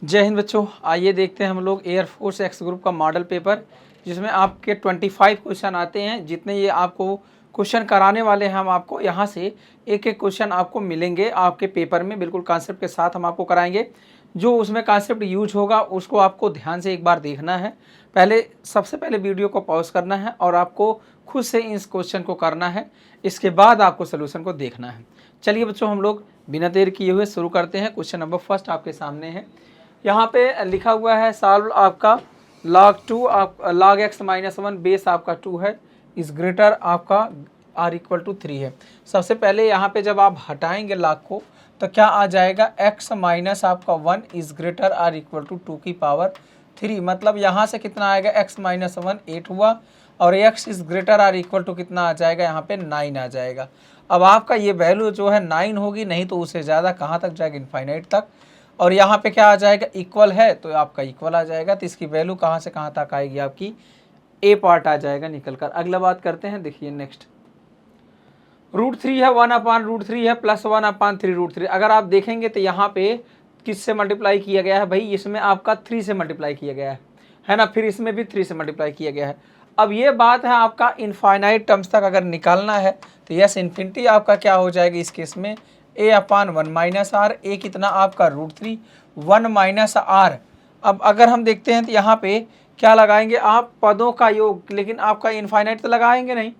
जय हिंद बच्चों, आइए देखते हैं हम लोग एयरफोर्स एक्स ग्रुप का मॉडल पेपर, जिसमें आपके 25 क्वेश्चन आते हैं। जितने ये आपको क्वेश्चन कराने वाले हैं, हम आपको यहाँ से एक एक क्वेश्चन आपको मिलेंगे आपके पेपर में, बिल्कुल कॉन्सेप्ट के साथ हम आपको कराएंगे। जो उसमें कॉन्सेप्ट यूज होगा उसको आपको ध्यान से एक बार देखना है। सबसे पहले वीडियो को पॉज करना है और आपको खुद से इस क्वेश्चन को करना है। इसके बाद आपको सोल्यूशन को देखना है। चलिए बच्चों, हम लोग बिना देर किए हुए शुरू करते हैं। क्वेश्चन नंबर फर्स्ट आपके सामने है। यहाँ पे लिखा हुआ है सॉल्व आपका log x माइनस 1 बेस आपका 2 है, इस ग्रेटर आपका r इक्वल टू 3 है। सबसे पहले यहाँ पे जब आप हटाएंगे log को तो क्या आ जाएगा, x माइनस आपका 1 is greater r equal to 2 की पावर 3। मतलब यहाँ से कितना आएगा, x माइनस 1 8 हुआ और x is greater r equal to कितना आ जाएगा, यहाँ पे 9 आ जाएगा। अब आपका ये वैल्यू जो है 9 होगी, नहीं तो उससे ज़्यादा कहाँ तक जाएगा, इनफाइनाइट तक। और यहाँ पे क्या आ जाएगा, इक्वल है तो आपका इक्वल आ जाएगा। तो इसकी वैल्यू कहाँ से कहाँ तक आएगी, आपकी ए पार्ट आ जाएगा निकल कर। अगला बात करते हैं, देखिए नेक्स्ट। √3 है, 1/√3 है, प्लस 1/3√3। अगर आप देखेंगे तो यहाँ पे किससे मल्टीप्लाई किया गया है भाई, इसमें आपका 3 से मल्टीप्लाई किया गया है ना। फिर इसमें भी 3 से मल्टीप्लाई किया गया है। अब ये बात है आपका इनफाइनाइट टर्म्स तक अगर निकालना है तो यस इन्फिनिटी आपका क्या हो जाएगी इस केस में, a/1 माइनस आर। ए कितना आपका √3, 1 माइनस आर। अब अगर हम देखते हैं तो यहाँ पे क्या लगाएंगे आप, पदों का योग, लेकिन आपका इनफाइनाइट तो लगाएंगे नहीं।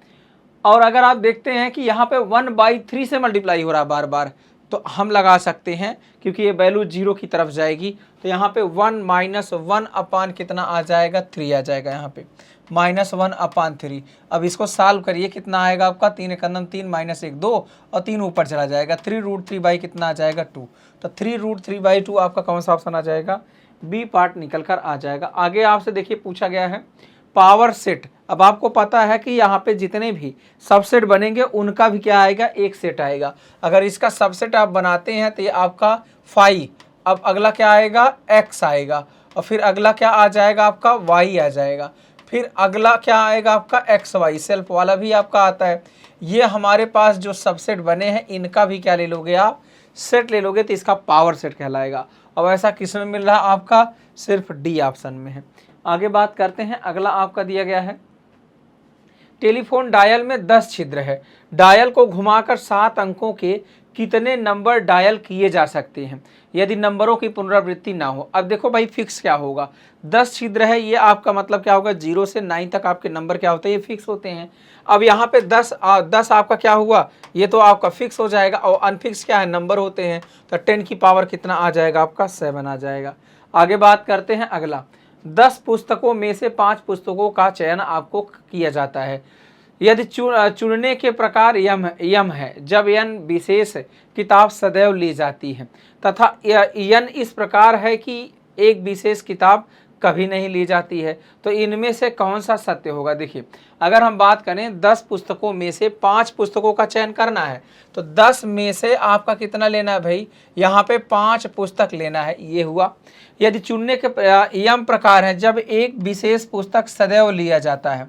और अगर आप देखते हैं कि यहाँ पे 1/3 से मल्टीप्लाई हो रहा है बार बार, तो हम लगा सकते हैं क्योंकि ये वैल्यू 0 की तरफ जाएगी। तो यहाँ पे 1 माइनस 1 अपान कितना आ जाएगा, 3 आ जाएगा यहाँ पे, -1/3। अब इसको सॉल्व करिए, कितना आएगा आपका, 3 एकम 3 माइनस 1 2 और 3 ऊपर चला जाएगा, 3√3 बाई कितना आ जाएगा 2। तो 3√3/2 आपका कौन सा ऑप्शन आ जाएगा, बी पार्ट निकल कर आ जाएगा। आगे आपसे देखिए पूछा गया है पावर सेट। अब आपको पता है कि यहाँ पे जितने भी सबसेट बनेंगे उनका भी क्या आएगा, एक सेट आएगा। अगर इसका सबसेट आप बनाते हैं तो ये आपका 5। अब अगला क्या आएगा, x आएगा, और फिर अगला क्या आ जाएगा आपका y आ जाएगा, फिर अगला क्या आएगा आपका xy, सेल्फ वाला भी आपका आता है। ये हमारे पास जो सबसेट बने हैं इनका भी क्या ले लोगे आप, सेट ले लोगे, तो इसका पावर सेट कहलाएगा। अब ऐसा किस में मिल रहा है आपका, सिर्फ डी ऑप्शन में है। आगे बात करते हैं, अगला आपका दिया गया है टेलीफोन डायल में 10 छिद्र है, डायल को घुमाकर 7 अंकों के कितने नंबर डायल किए जा सकते हैं यदि नंबरों की पुनरावृत्ति ना हो। अब देखो भाई फिक्स क्या होगा, 10 छिद्र है, ये आपका मतलब क्या होगा, 0 से 9 तक आपके नंबर क्या होते हैं, ये फिक्स होते हैं। अब यहाँ पे 10 आपका क्या हुआ, ये तो आपका फिक्स हो जाएगा, और अनफिक्स क्या है, नंबर होते हैं। तो 10 की पावर कितना आ जाएगा आपका, 7 आ जाएगा। आगे बात करते हैं, अगला 10 पुस्तकों में से 5 पुस्तकों का चयन आपको किया जाता है यदि चुनने के प्रकार यम है, जब यन विशेष किताब सदैव ली जाती है, तथा यन इस प्रकार है कि एक विशेष किताब कभी नहीं ली जाती है, तो इनमें से कौन सा सत्य होगा। देखिए अगर हम बात करें 10 पुस्तकों में से 5 पुस्तकों का चयन करना है, तो 10 में से आपका कितना लेना है भाई, यहाँ पे 5 पुस्तक लेना है, ये हुआ। यदि चुनने के यम प्रकार है, जब एक विशेष पुस्तक सदैव लिया जाता है,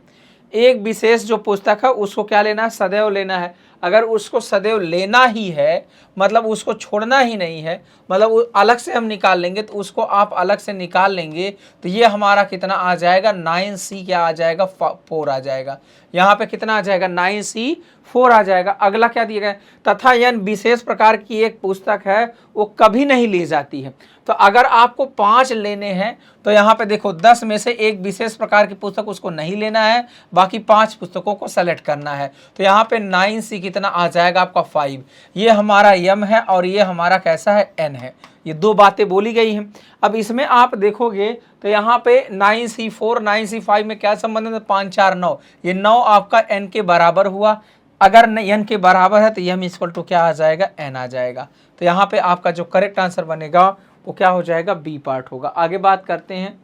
एक विशेष जो पुस्तक है उसको क्या लेना है, सदैव लेना है। अगर उसको सदैव लेना ही है, मतलब उसको छोड़ना ही नहीं है, मतलब अलग से हम निकाल लेंगे, तो उसको आप अलग से निकाल लेंगे, तो ये हमारा कितना आ जाएगा, 9C क्या आ जाएगा, 4 आ जाएगा। यहाँ पे कितना आ जाएगा, 9C 4 आ जाएगा। अगला क्या दिया गया, तथा यह विशेष प्रकार की एक पुस्तक है वो कभी नहीं ली जाती है। तो अगर आपको 5 लेने हैं तो यहाँ पे देखो 10 में से एक विशेष प्रकार की पुस्तक उसको नहीं लेना है, बाकी 5 पुस्तकों को सेलेक्ट करना है। तो यहाँ पे 9C कितना आ जाएगा आपका 5। ये हमारा यम है और ये हमारा कैसा है, एन है। ये दो बातें बोली गई हैं। अब इसमें आप देखोगे तो यहाँ पे 9C4 9C5 में क्या संबंध है, 5 4 9, ये 9 आपका एन के बराबर हुआ। अगर एन के बराबर है तो यम इक्वल टू क्या आ जाएगा, एन आ जाएगा। तो यहाँ पे आपका जो करेक्ट आंसर बनेगा वो क्या हो जाएगा, बी पार्ट होगा। आगे बात करते हैं,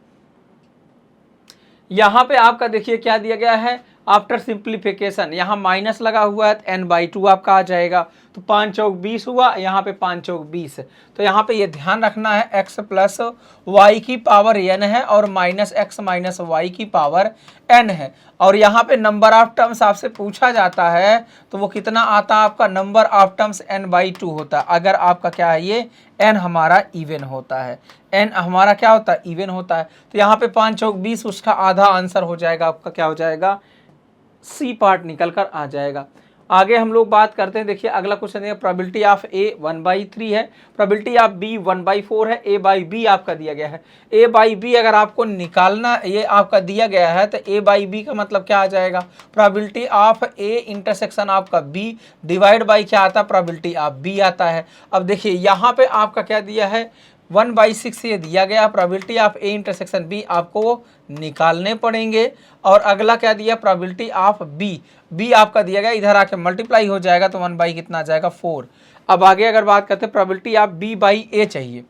यहाँ पे आपका देखिए क्या दिया गया है, आफ्टर सिंप्लीफिकेशन यहाँ माइनस लगा हुआ है, n/2 आपका आ जाएगा। तो 5 चौक 20 हुआ, यहाँ पे 5 चौक 20। तो यहाँ पे ये ध्यान रखना है x प्लस वाई की पावर n है और माइनस x माइनस वाई की पावर n है। और यहाँ पे नंबर ऑफ टर्म्स आपसे पूछा जाता है तो वो कितना आता है आपका, नंबर ऑफ टर्म्स n/2 होता है। अगर आपका क्या है, ये n हमारा इवन होता है, n हमारा क्या होता है, इवन होता है। तो यहाँ पे 5 चौक 20, उसका आधा आंसर हो जाएगा आपका, क्या हो जाएगा, सी पार्ट निकल कर आ जाएगा। आगे हम लोग बात करते हैं, देखिए अगला क्वेश्चन है, प्रोबेबिलिटी ऑफ ए 1/3 है, प्रोबेबिलिटी ऑफ बी 1/4 है, ए बाई बी आपका दिया गया है। ए बाई बी अगर आपको निकालना, ये आपका दिया गया है, तो ए बाई बी का मतलब क्या आ जाएगा, प्रोबेबिलिटी ऑफ ए इंटरसेक्शन आपका बी डिवाइड बाई क्या आता है, प्रोबेबिलिटी ऑफ बी आता है। अब देखिए यहाँ पे आपका क्या दिया है, 1/6 ये दिया गया, probability of A intersection B आपको निकालने पड़ेंगे। और अगला क्या दिया, प्रोबेबिलिटी ऑफ बी, बी आपका दिया गया, इधर आके मल्टीप्लाई हो जाएगा तो 1 बाई कितना आ जाएगा, 4। अब आगे अगर बात करते हैं, probability of B by A चाहिए,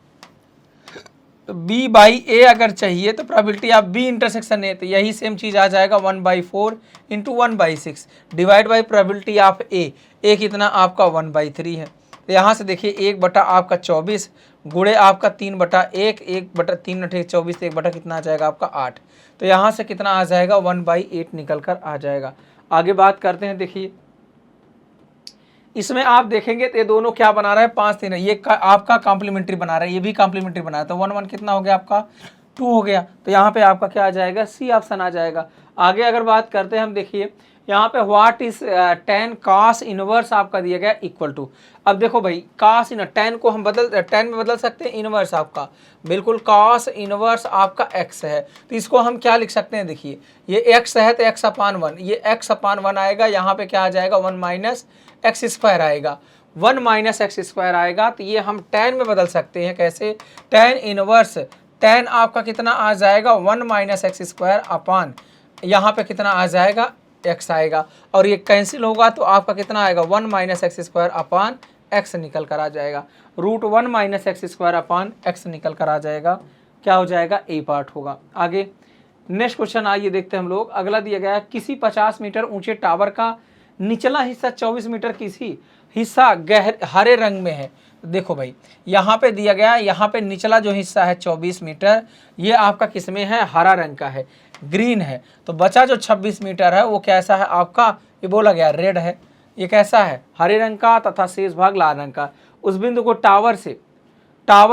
तो बी बाई ए अगर चाहिए तो probability of B intersection A, तो यही सेम चीज़ आ जाएगा 1/4 into 1/6 divide by probability of A, A कितना आपका 1/3 है। तो यहाँ से देखिए 1 बटा आपका 24 गुणे आपका 3/1, 1/3 × 24, 1 बटा कितना आ जाएगा आपका 8। तो यहाँ से कितना आ जाएगा, 1/8 निकल कर आ जाएगा। आगे बात करते हैं, देखिए इसमें आप देखेंगे तो ये दोनों क्या बना रहा है, 5 3 है, ये आपका कॉम्प्लीमेंट्री बना रहा है, ये भी कॉम्प्लीमेंट्री बना रहा है। तो 1 1 कितना हो गया आपका, 2 हो गया। तो यहाँ पे आपका क्या आ जाएगा, सी ऑप्शन आ जाएगा। आगे अगर बात करते हैं हम, देखिए यहाँ पे what is tan cos inverse आपका दिया गया इक्वल टू। अब देखो भाई cos इन tan को हम tan में बदल सकते हैं, इनवर्स आपका बिल्कुल cos इनवर्स आपका x है, तो इसको हम क्या लिख सकते हैं, देखिए ये x है तो x/1, ये x/1 आएगा, यहाँ पे क्या आ जाएगा, 1 माइनस एक्स स्क्वायर आएगा, 1 माइनस एक्स स्क्वायर आएगा। तो ये हम tan में बदल सकते हैं, कैसे, tan इनवर्स, tan आपका कितना आ जाएगा, 1 माइनस एक्स स्क्वायर अपान यहाँ पे कितना आ जाएगा, x आएगा, और ये कैंसिल होगा तो आपका कितना आएगा, 1 minus x square upon x निकल कर आ जाएगा, √1 minus x square upon x निकल कर आ जाएगा, क्या हो जाएगा, ए पार्ट होगा। आगे नेक्स्ट क्वेश्चन आइए देखते हैं हम लोग। अगला दिया गया है, किसी 50 मीटर ऊंचे टावर का निचला हिस्सा 24 मीटर, किसी हिस्सा हरे रंग में है। देखो भाई यहाँ पे दिया गया, यहाँ पे निचला जो हिस्सा है 24 मीटर, ये आपका किस में है, हरा रंग का है, ग्रीन है। तो बचा जो 26 मीटर है वो कैसा है आपका, ये बोला गया रेड है, ये कैसा है, हरे रंग का, तथा शेष भाग लाल रंग का। उस बिंदु को टावर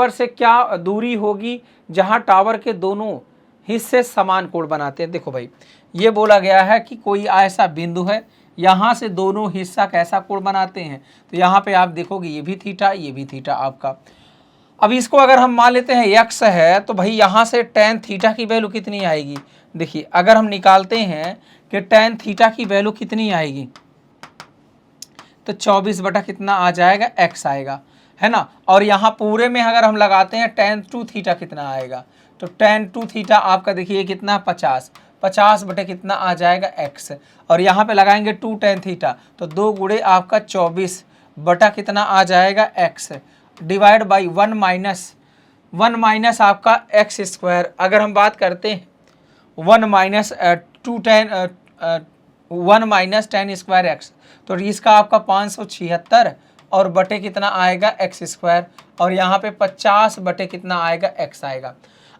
से क्या दूरी होगी जहां टावर के दोनों हिस्से समान कोण बनाते हैं। देखो भाई ये बोला गया है कि कोई ऐसा बिंदु है, यहाँ से दोनों हिस्सा कैसा कोण बनाते हैं, तो यहाँ पे आप देखोगे ये भी थीटा, ये भी थीटा आपका। अब इसको अगर हम मान लेते हैं x है, तो भाई यहाँ से tan थीटा की वैल्यू कितनी आएगी, देखिए अगर हम निकालते हैं कि tan थीटा की वैल्यू कितनी आएगी, तो 24 बटा कितना आ जाएगा, x आएगा, है ना। और यहाँ पूरे में अगर हम लगाते हैं tan 2 थीटा कितना आएगा, तो tan 2 थीटा आपका देखिए कितना 50 बटे कितना आ जाएगा x, और यहाँ पे लगाएंगे 2 tan थीटा, तो 2 गुणे आपका 24 बटा कितना आ जाएगा x डिवाइड बाई 1 माइनस आपका एक्स स्क्वायर। अगर हम बात करते हैं 1 माइनस tan स्क्वायर एक्स, तो इसका आपका 576 और बटे कितना आएगा एक्स स्क्वायर, और यहाँ पे 50 बटे कितना आएगा एक्स आएगा।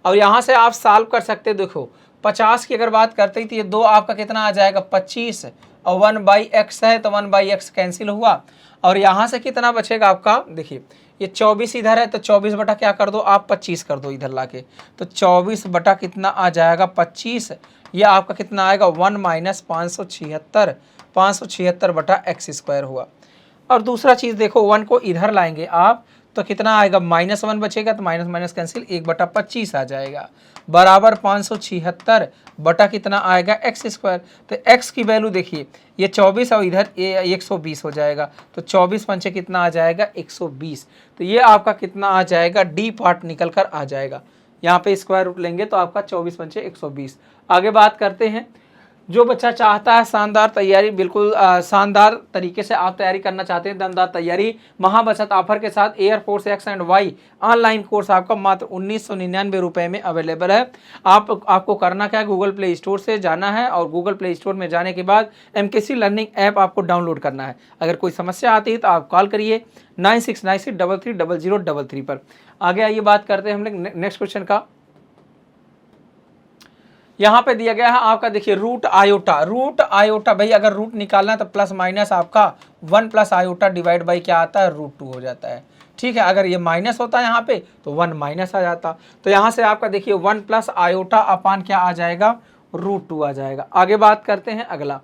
और यहाँ से आप सॉल्व कर सकते हैं, देखो 50 की अगर बात करते हैं तो ये 2 आपका कितना आ जाएगा 25, और 1/x है तो 1/x कैंसिल हुआ, और यहाँ से कितना बचेगा आपका, देखिए ये 24 इधर है तो 24 बटा क्या कर दो आप 25 कर दो इधर लाके, तो 24 बटा कितना आ जाएगा 25, ये आपका कितना आएगा 1 माइनस 576 बटा एक्स स्क्वायर हुआ। और दूसरा चीज़ देखो 1 को इधर लाएंगे आप तो कितना आएगा, -1 बचेगा, तो माइनस माइनस कैंसिल, 1 बटा 25 आ जाएगा, बराबर 576 बटा कितना आएगा एक्स स्क्वायर। तो एक्स की वैल्यू देखिए ये 24 और इधर ये 120 हो जाएगा, तो 24 पंचे कितना आ जाएगा 120। तो ये आपका कितना आ जाएगा, डी पार्ट निकल कर आ जाएगा। यहाँ पे स्क्वायर रूट लेंगे तो आपका 24 पंचे 120। आगे बात करते हैं, जो बच्चा चाहता है शानदार तैयारी, बिल्कुल शानदार तरीके से आप तैयारी करना चाहते हैं, दमदार तैयारी, महाबचत ऑफर के साथ air force X and Y online course आपका मात्र 1999 रुपये में अवेलेबल है। आपको करना क्या है, गूगल प्ले स्टोर से जाना है और गूगल प्ले स्टोर में जाने के बाद MKC लर्निंग ऐप आपको डाउनलोड करना है। अगर कोई समस्या आती है तो आप कॉल करिए 9696330033 पर। आगे आइए बात करते हैं हम लोग नेक्स्ट क्वेश्चन का। यहाँ पे दिया गया है आपका, देखिए रूट आयोटा भाई, अगर रूट निकालना है तो प्लस माइनस आपका 1 प्लस आयोटा डिवाइड बाई क्या आता है, √2 हो जाता है। ठीक है, अगर ये माइनस होता है यहाँ पे तो 1 माइनस आ जाता, तो यहाँ से आपका देखिए 1 प्लस आयोटा अपान क्या आ जाएगा, √2 आ जाएगा। आगे बात करते हैं अगला।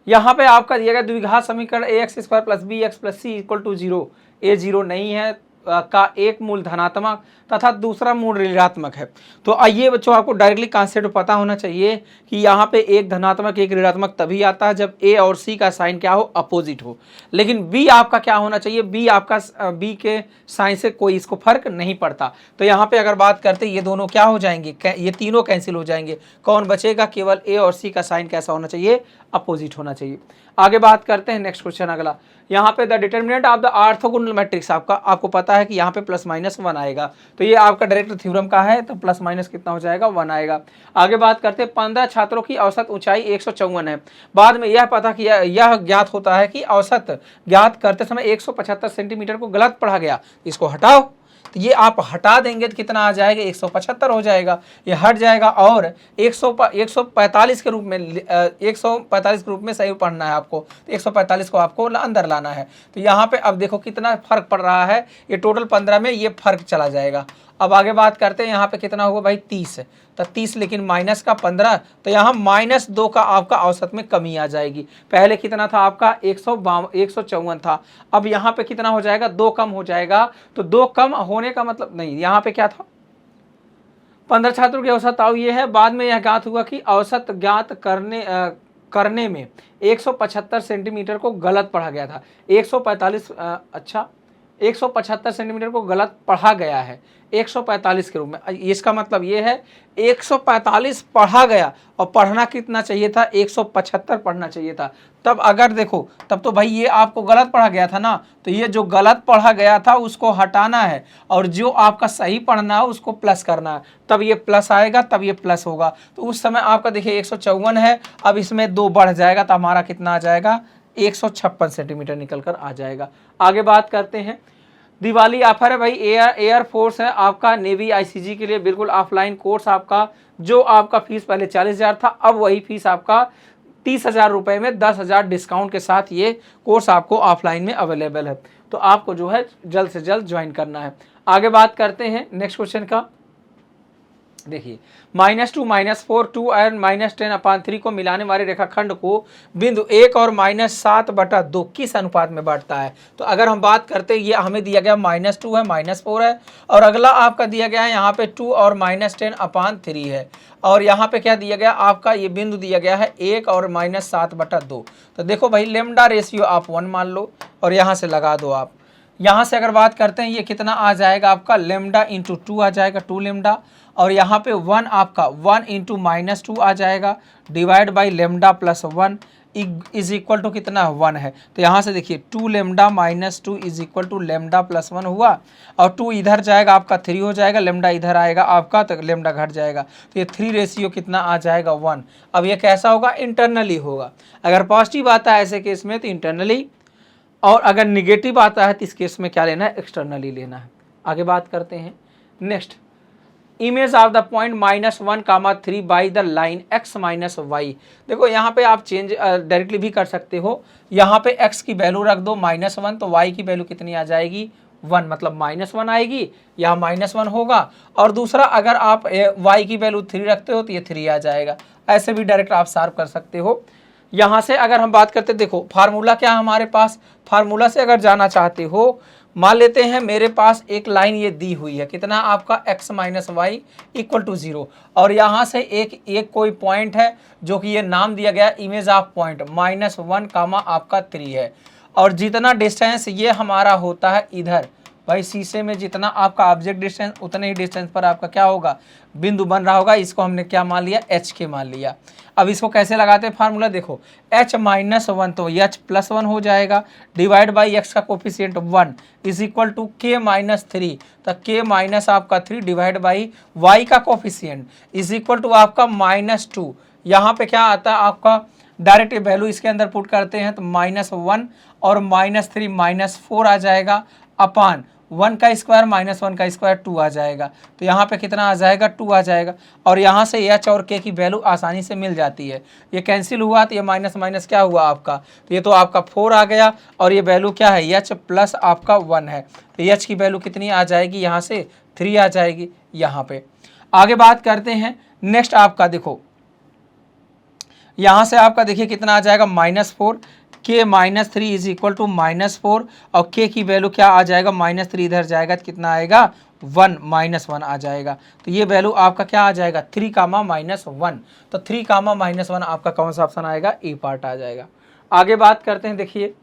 यहाँ पे आपका दिया गया द्विघात समीकरण ax² + bx + c = 0। ए 0 नहीं है का एक मूल धनात्मक तथा दूसरा मूल ऋणात्मक है। तो आइए बच्चों, आपको डायरेक्टली कॉन्सेप्ट पता होना चाहिए कि यहाँ पे एक धनात्मक एक ऋणात्मक तभी आता है जब ए और सी का साइन क्या हो, अपोजिट हो। लेकिन बी आपका क्या होना चाहिए, बी आपका बी के साइन से कोई इसको फर्क नहीं पड़ता। तो यहाँ पे अगर बात करते ये दोनों क्या हो जाएंगे, ये तीनों कैंसिल हो जाएंगे, कौन बचेगा, केवल ए और सी का साइन कैसा होना चाहिए, अपोजिट होना चाहिए। आगे बात करते हैं नेक्स्ट क्वेश्चन अगला। यहाँ पे the determinant of the orthogonal matrix आपको पता है कि यहाँ पे +-1 आएगा, तो ये आपका डायरेक्ट थ्योरम का है, तो प्लस माइनस कितना हो जाएगा, 1 आएगा। आगे बात करते हैं 15 छात्रों की औसत ऊंचाई 154 है। बाद में यह पता किया, यह ज्ञात होता है कि औसत ज्ञात करते समय 175 सेंटीमीटर को गलत पढ़ा गया, इसको हटाओ। तो ये आप हटा देंगे तो कितना आ जाएगा, 175 हो जाएगा, ये हट जाएगा और 145 के रूप में 145 के रूप में सही पढ़ना है आपको, तो 145 को आपको अंदर लाना है। तो यहाँ पे अब देखो कितना फर्क पड़ रहा है, ये टोटल 15 में ये फर्क चला जाएगा। अब आगे बात करते हैं, यहाँ पे कितना होगा भाई 30, तो 30 लेकिन माइनस का 15, तो यहाँ -2 का आपका औसत में कमी आ जाएगी। पहले कितना था आपका 154 था, अब यहाँ पे कितना हो जाएगा, 2 कम हो जाएगा। तो 2 कम होने का मतलब नहीं, यहाँ पे क्या था, 15 छात्रों की औसत आओ ये है। बाद में यह ज्ञात हुआ कि औसत ज्ञात करने में 175 सेंटीमीटर को गलत पढ़ा गया था। 145 अच्छा 175 सेंटीमीटर को गलत पढ़ा गया है 145 के रूप में। इसका मतलब ये है 145 पढ़ा गया और पढ़ना कितना चाहिए था, 175 पढ़ना चाहिए था। तब अगर देखो, तब तो भाई ये आपको गलत पढ़ा गया था ना, तो ये जो गलत पढ़ा गया था उसको हटाना है और जो आपका सही पढ़ना है उसको प्लस करना है, तब ये प्लस आएगा, तब ये प्लस होगा। तो उस समय आपका देखिए 154 है, अब इसमें 2 बढ़ जाएगा तो हमारा कितना आ जाएगा, 156 सेंटीमीटर निकल कर आ जाएगा। आगे बात करते हैं, दिवाली ऑफर है भाई, एयर फोर्स है आपका, नेवी ICG के लिए बिल्कुल ऑफलाइन कोर्स आपका, जो आपका फीस पहले 40,000 था, अब वही फीस आपका 30,000 रुपये में 10,000 डिस्काउंट के साथ ये कोर्स आपको ऑफलाइन में अवेलेबल है। तो आपको जो है जल्द से जल्द ज्वाइन करना है। आगे बात करते हैं नेक्स्ट क्वेश्चन का। देखिए -2 -4 2 और -10/3 को मिलाने वाले रेखाखंड को बिंदु 1 और -7/2 किस अनुपात में बांटता है। तो अगर हम बात करते हैं, ये हमें दिया गया -2 है, -4 है, और अगला आपका दिया गया है यहाँ पे 2 और -10/3 है, और यहाँ पे क्या दिया गया आपका, ये बिंदु दिया गया है 1 और -7/2। तो देखो भाई लेमडा रेशियो आप 1 मान लो और यहाँ से लगा दो आप। यहाँ से अगर बात करते हैं, ये कितना आ जाएगा आपका, लेमडा इंटू 2 आ जाएगा, 2 लेमडा, और यहाँ पे 1 आपका 1 इंटू -2 आ जाएगा, divide by lambda plus 1 is equal to कितना, 1 है। तो यहाँ से देखिए 2 lambda -2 is equal to lambda plus 1 हुआ, और 2 इधर जाएगा आपका 3 हो जाएगा, लेमडा इधर आएगा आपका तो लेमडा घट जाएगा, तो ये 3 रेशियो कितना आ जाएगा, 1। अब ये कैसा होगा, इंटरनली होगा। अगर पॉजिटिव आता है ऐसे केस में तो इंटरनली, और अगर निगेटिव आता है तो इस केस में क्या लेना है, एक्सटर्नली लेना है। आगे बात करते हैं next, image of the point -1, 3 by the line x - y। देखो यहाँ पे आप चेंज डायरेक्टली भी कर सकते हो, यहाँ पे x की वैल्यू रख दो -1, तो y की वैल्यू कितनी आ जाएगी, 1, मतलब -1 आएगी, यहाँ -1 होगा, और दूसरा अगर आप y की वैल्यू 3 रखते हो तो ये 3 आ जाएगा। ऐसे भी डायरेक्ट आप सॉल्व कर सकते हो। यहाँ से अगर हम बात करते, देखो फार्मूला क्या है हमारे पास, फार्मूला से अगर जाना चाहते हो, मान लेते हैं मेरे पास एक लाइन ये दी हुई है, कितना आपका x - y = 0, और यहाँ से एक कोई पॉइंट है जो कि ये नाम दिया गया इमेज ऑफ पॉइंट -1, आपका 3 है, और जितना डिस्टेंस ये हमारा होता है इधर भाई शीशे में जितना आपका ऑब्जेक्ट डिस्टेंस उतने ही डिस्टेंस पर आपका क्या होगा, बिंदु बन रहा होगा। इसको हमने क्या मान लिया, एच के मान लिया। अब इसको कैसे लगाते हैं फार्मूला, देखो h-1 तो h+1 हो जाएगा, डिवाइड बाई x का coefficient 1 is equal to k-3, तो k माइनस आपका 3 डिवाइड बाई y का कोफिशिएंट इज इक्वल टू आपका -2। यहाँ पे क्या आता है आपका, डायरेक्ट वैल्यू इसके अंदर पुट करते हैं तो -1 और -3 -4 आ जाएगा, अपान 1 का स्क्वायर -1 का स्क्वायर 2 आ जाएगा। तो यहाँ पे कितना आ जाएगा, 2 आ जाएगा। और यहाँ से h और k की वैल्यू आसानी से मिल जाती है। ये कैंसिल हुआ तो ये माइनस माइनस क्या हुआ आपका, तो ये तो आपका 4 आ गया। और ये वैल्यू क्या है, h प्लस आपका 1 है, तो h की वैल्यू कितनी आ जाएगी, यहाँ से 3 आ जाएगी। यहाँ पे आगे बात करते हैं। नेक्स्ट आपका देखो, यहाँ से आपका देखिए कितना आ जाएगा, -4, k-3 इज इक्वल टू -4 और k की वैल्यू क्या आ जाएगा, -3 इधर जाएगा तो कितना आएगा, 1 -1 आ जाएगा। तो ये वैल्यू आपका क्या आ जाएगा, 3, -1। तो 3, -1 आपका कौन सा ऑप्शन आएगा, ए पार्ट आ जाएगा। आगे बात करते हैं। देखिए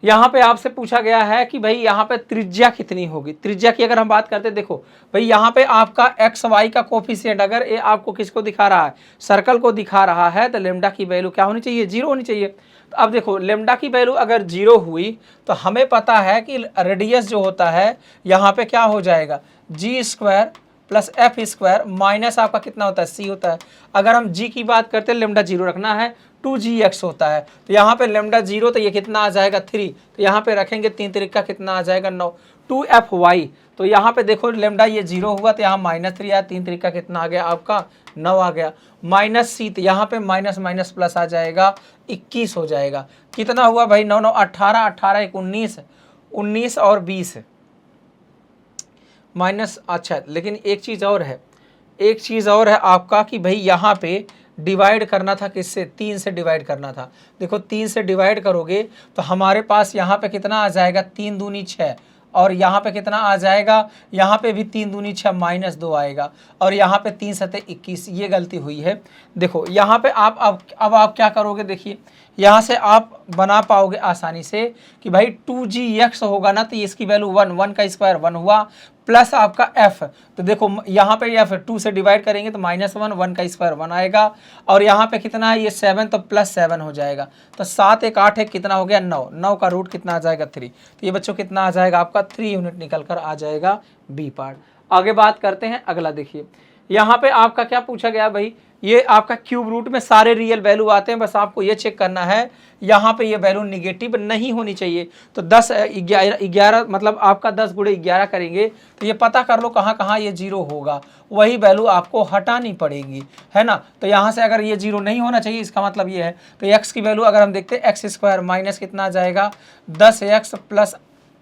यहाँ पे आपसे पूछा गया है कि भाई यहाँ पे त्रिज्या कितनी होगी। त्रिज्या की अगर हम बात करते हैं, देखो भाई यहाँ पे आपका एक्स वाई का कोफिशिएंट अगर ये आपको किसको दिखा रहा है, सर्कल को दिखा रहा है, तो लेमडा की वैल्यू क्या होनी चाहिए, 0 होनी चाहिए। तो अब देखो लेमडा की वैल्यू अगर 0 हुई तो हमें पता है कि रेडियस जो होता है यहाँ पे क्या हो जाएगा, g² प्लस f² माइनस आपका कितना होता है, c होता है। अगर हम g की बात करते हैं, लेमडा 0 रखना है, 2gx होता है। तो यहाँ पे लेमडा 0 तो ये कितना आ जाएगा, 3। तो यहाँ पे रखेंगे 3 तरीका कितना आ जाएगा, 9। 2fy तो यहाँ पे देखो लेमडा ये 0 हुआ तो यहाँ -3 आया, 3 तरीका कितना आ गया आपका, 9 आ गया। -c तो यहाँ पे माइनस माइनस प्लस आ जाएगा, 21 हो जाएगा। कितना हुआ भाई, 9 9 18, 18 1 19, 19 और 20 माइनस। अच्छा लेकिन एक चीज़ और है, एक चीज़ और है आपका कि भाई यहाँ पे डिवाइड करना था किससे, 3 से डिवाइड करना था। देखो 3 से डिवाइड करोगे तो हमारे पास यहाँ पे कितना आ जाएगा, 3 दूनी 6 और यहाँ पे कितना आ जाएगा, यहाँ पे भी 3 दूनी 6 -2 आएगा और यहाँ पे 3 सते 21। ये गलती हुई है। देखो यहाँ पे आप अब आप क्या करोगे, देखिए यहाँ से आप बना पाओगे आसानी से कि भाई 2gx होगा ना, तो इसकी वैल्यू 1, 1 का स्क्वायर 1 हुआ प्लस आपका f। तो देखो यहाँ पे f 2 से डिवाइड करेंगे तो -1, 1 का स्क्वायर 1 आएगा और यहाँ पे कितना है, ये 7 तो +7 हो जाएगा। तो 7 1 8 1 कितना हो गया, 9। 9 का रूट कितना आ जाएगा, 3। तो ये बच्चों कितना आ जाएगा आपका, 3 यूनिट निकल कर आ जाएगा, बी पार्ट। आगे बात करते हैं। अगला देखिए यहाँ पे आपका क्या पूछा गया भाई, ये आपका क्यूब रूट में सारे रियल वैल्यू आते हैं, बस आपको ये चेक करना है यहाँ पे ये वैल्यू निगेटिव नहीं होनी चाहिए। तो 10 11 मतलब आपका 10 × 11 करेंगे तो ये पता कर लो कहाँ कहाँ ये 0 होगा, वही वैल्यू आपको हटानी पड़ेगी, है ना। तो यहाँ से अगर ये 0 नहीं होना चाहिए, इसका मतलब ये है। तो x की वैल्यू अगर हम देखते हैं, x² माइनस कितना आ जाएगा, 10x प्लस,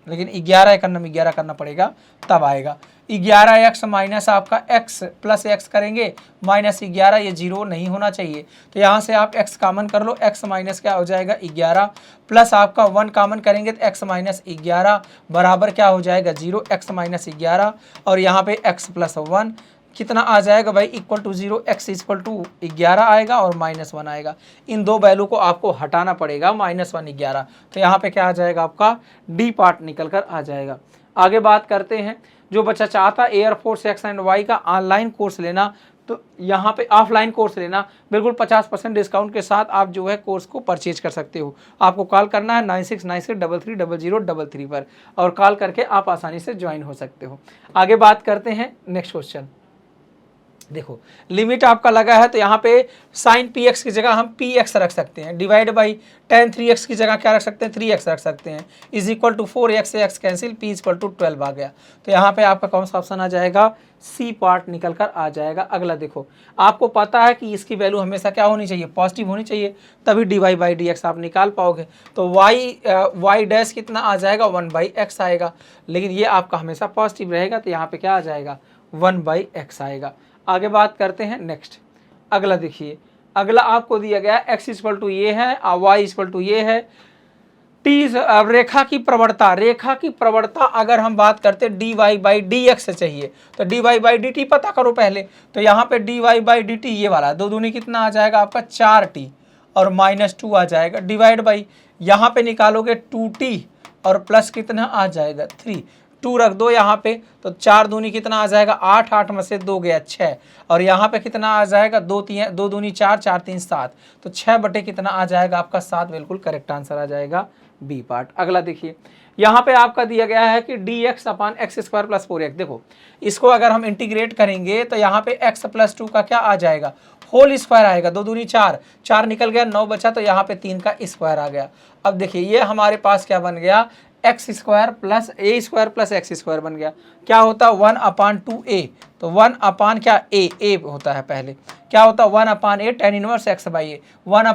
लेकिन 11 एकन्नम 11 करना पड़ेगा तब आएगा। 11x माइनस आपका x प्लस x करेंगे -11, ये 0 नहीं होना चाहिए। तो यहाँ से आप x कॉमन कर लो, x माइनस क्या हो जाएगा, 11 प्लस आपका 1 कॉमन करेंगे तो x माइनस 11 बराबर क्या हो जाएगा, 0। x माइनस 11 और यहाँ पे x प्लस 1 कितना आ जाएगा भाई, equal to 0। x equal to 11 आएगा और -1 आएगा। इन दो वैल्यू को आपको हटाना पड़ेगा, -1 11। तो यहाँ पे क्या आ जाएगा आपका, डी पार्ट निकल कर आ जाएगा। आगे बात करते हैं। जो बच्चा चाहता है एयरफोर्स एक्स एंड वाई का ऑनलाइन कोर्स लेना, तो यहाँ पे ऑफलाइन कोर्स लेना बिल्कुल 50% डिस्काउंट के साथ आप जो है कोर्स को परचेज कर सकते हो। आपको कॉल करना है 9696330033 पर और कॉल करके आप आसानी से ज्वाइन हो सकते हो। आगे बात करते हैं। नेक्स्ट क्वेश्चन देखो, लिमिट आपका लगा है तो यहाँ पे sin px की जगह हम px रख सकते हैं, डिवाइड बाई tan 3x की जगह क्या रख सकते हैं, 3x रख सकते हैं, इज इक्वल टू 4x से x cancel, p equal to 12 आ गया। तो यहाँ पे आपका कौन सा ऑप्शन आ जाएगा, सी पार्ट निकल कर आ जाएगा। अगला देखो, आपको पता है कि इसकी वैल्यू हमेशा क्या होनी चाहिए, पॉजिटिव होनी चाहिए, तभी dy/dx आप निकाल पाओगे। तो y डैश कितना आ जाएगा, 1/x आएगा, लेकिन ये आपका हमेशा पॉजिटिव रहेगा, तो यहाँ पे क्या आ जाएगा, 1/x आएगा। आगे बात करते हैं। नेक्स्ट अगला देखिए, अगला आपको दिया गया x इक्वल टू ये है और y इक्वल टू ये है। टी रेखा की प्रवणता, रेखा की प्रवणता अगर हम बात करते हैं dy/dx से चाहिए, तो dy/dt पता करो पहले। तो यहाँ पे dy/dt ये वाला 2 दूनी कितना आ जाएगा आपका, 4t और -2 आ जाएगा, डिवाइड बाई यहाँ पे निकालोगे 2t और प्लस कितना आ जाएगा, 3। 2 रख दो यहाँ पे, तो 4 दूनी कितना आ जाएगा 8, 8 में से 2 गया 6, और यहाँ पे कितना आ जाएगा 2 दूनी 4, 4 3 7, तो 6 बटे कितना आ जाएगा आपका 7, बिल्कुल करेक्ट आंसर आ जाएगा बी पार्ट। अगला देखिए, यहाँ पे आपका दिया गया है कि dx अपान एक्स स्क्वायर प्लस 4x। देखो इसको अगर हम इंटीग्रेट करेंगे तो यहाँ पे x प्लस 2 का क्या आ जाएगा, होल स्क्वायर आएगा, 2 दूनी 4, 4 निकल गया 9 बचा, तो यहाँ पे 3 का स्क्वायर आ गया। अब देखिए ये हमारे पास क्या बन गया, एक्स स्क्वायर प्लस ए स्क्वायर प्लस एक्स स्क्वायर बन गया, क्या होता 1/2a, तो 1 क्या ए होता है, पहले क्या होता 1/a tan inverse x by A, 1/a,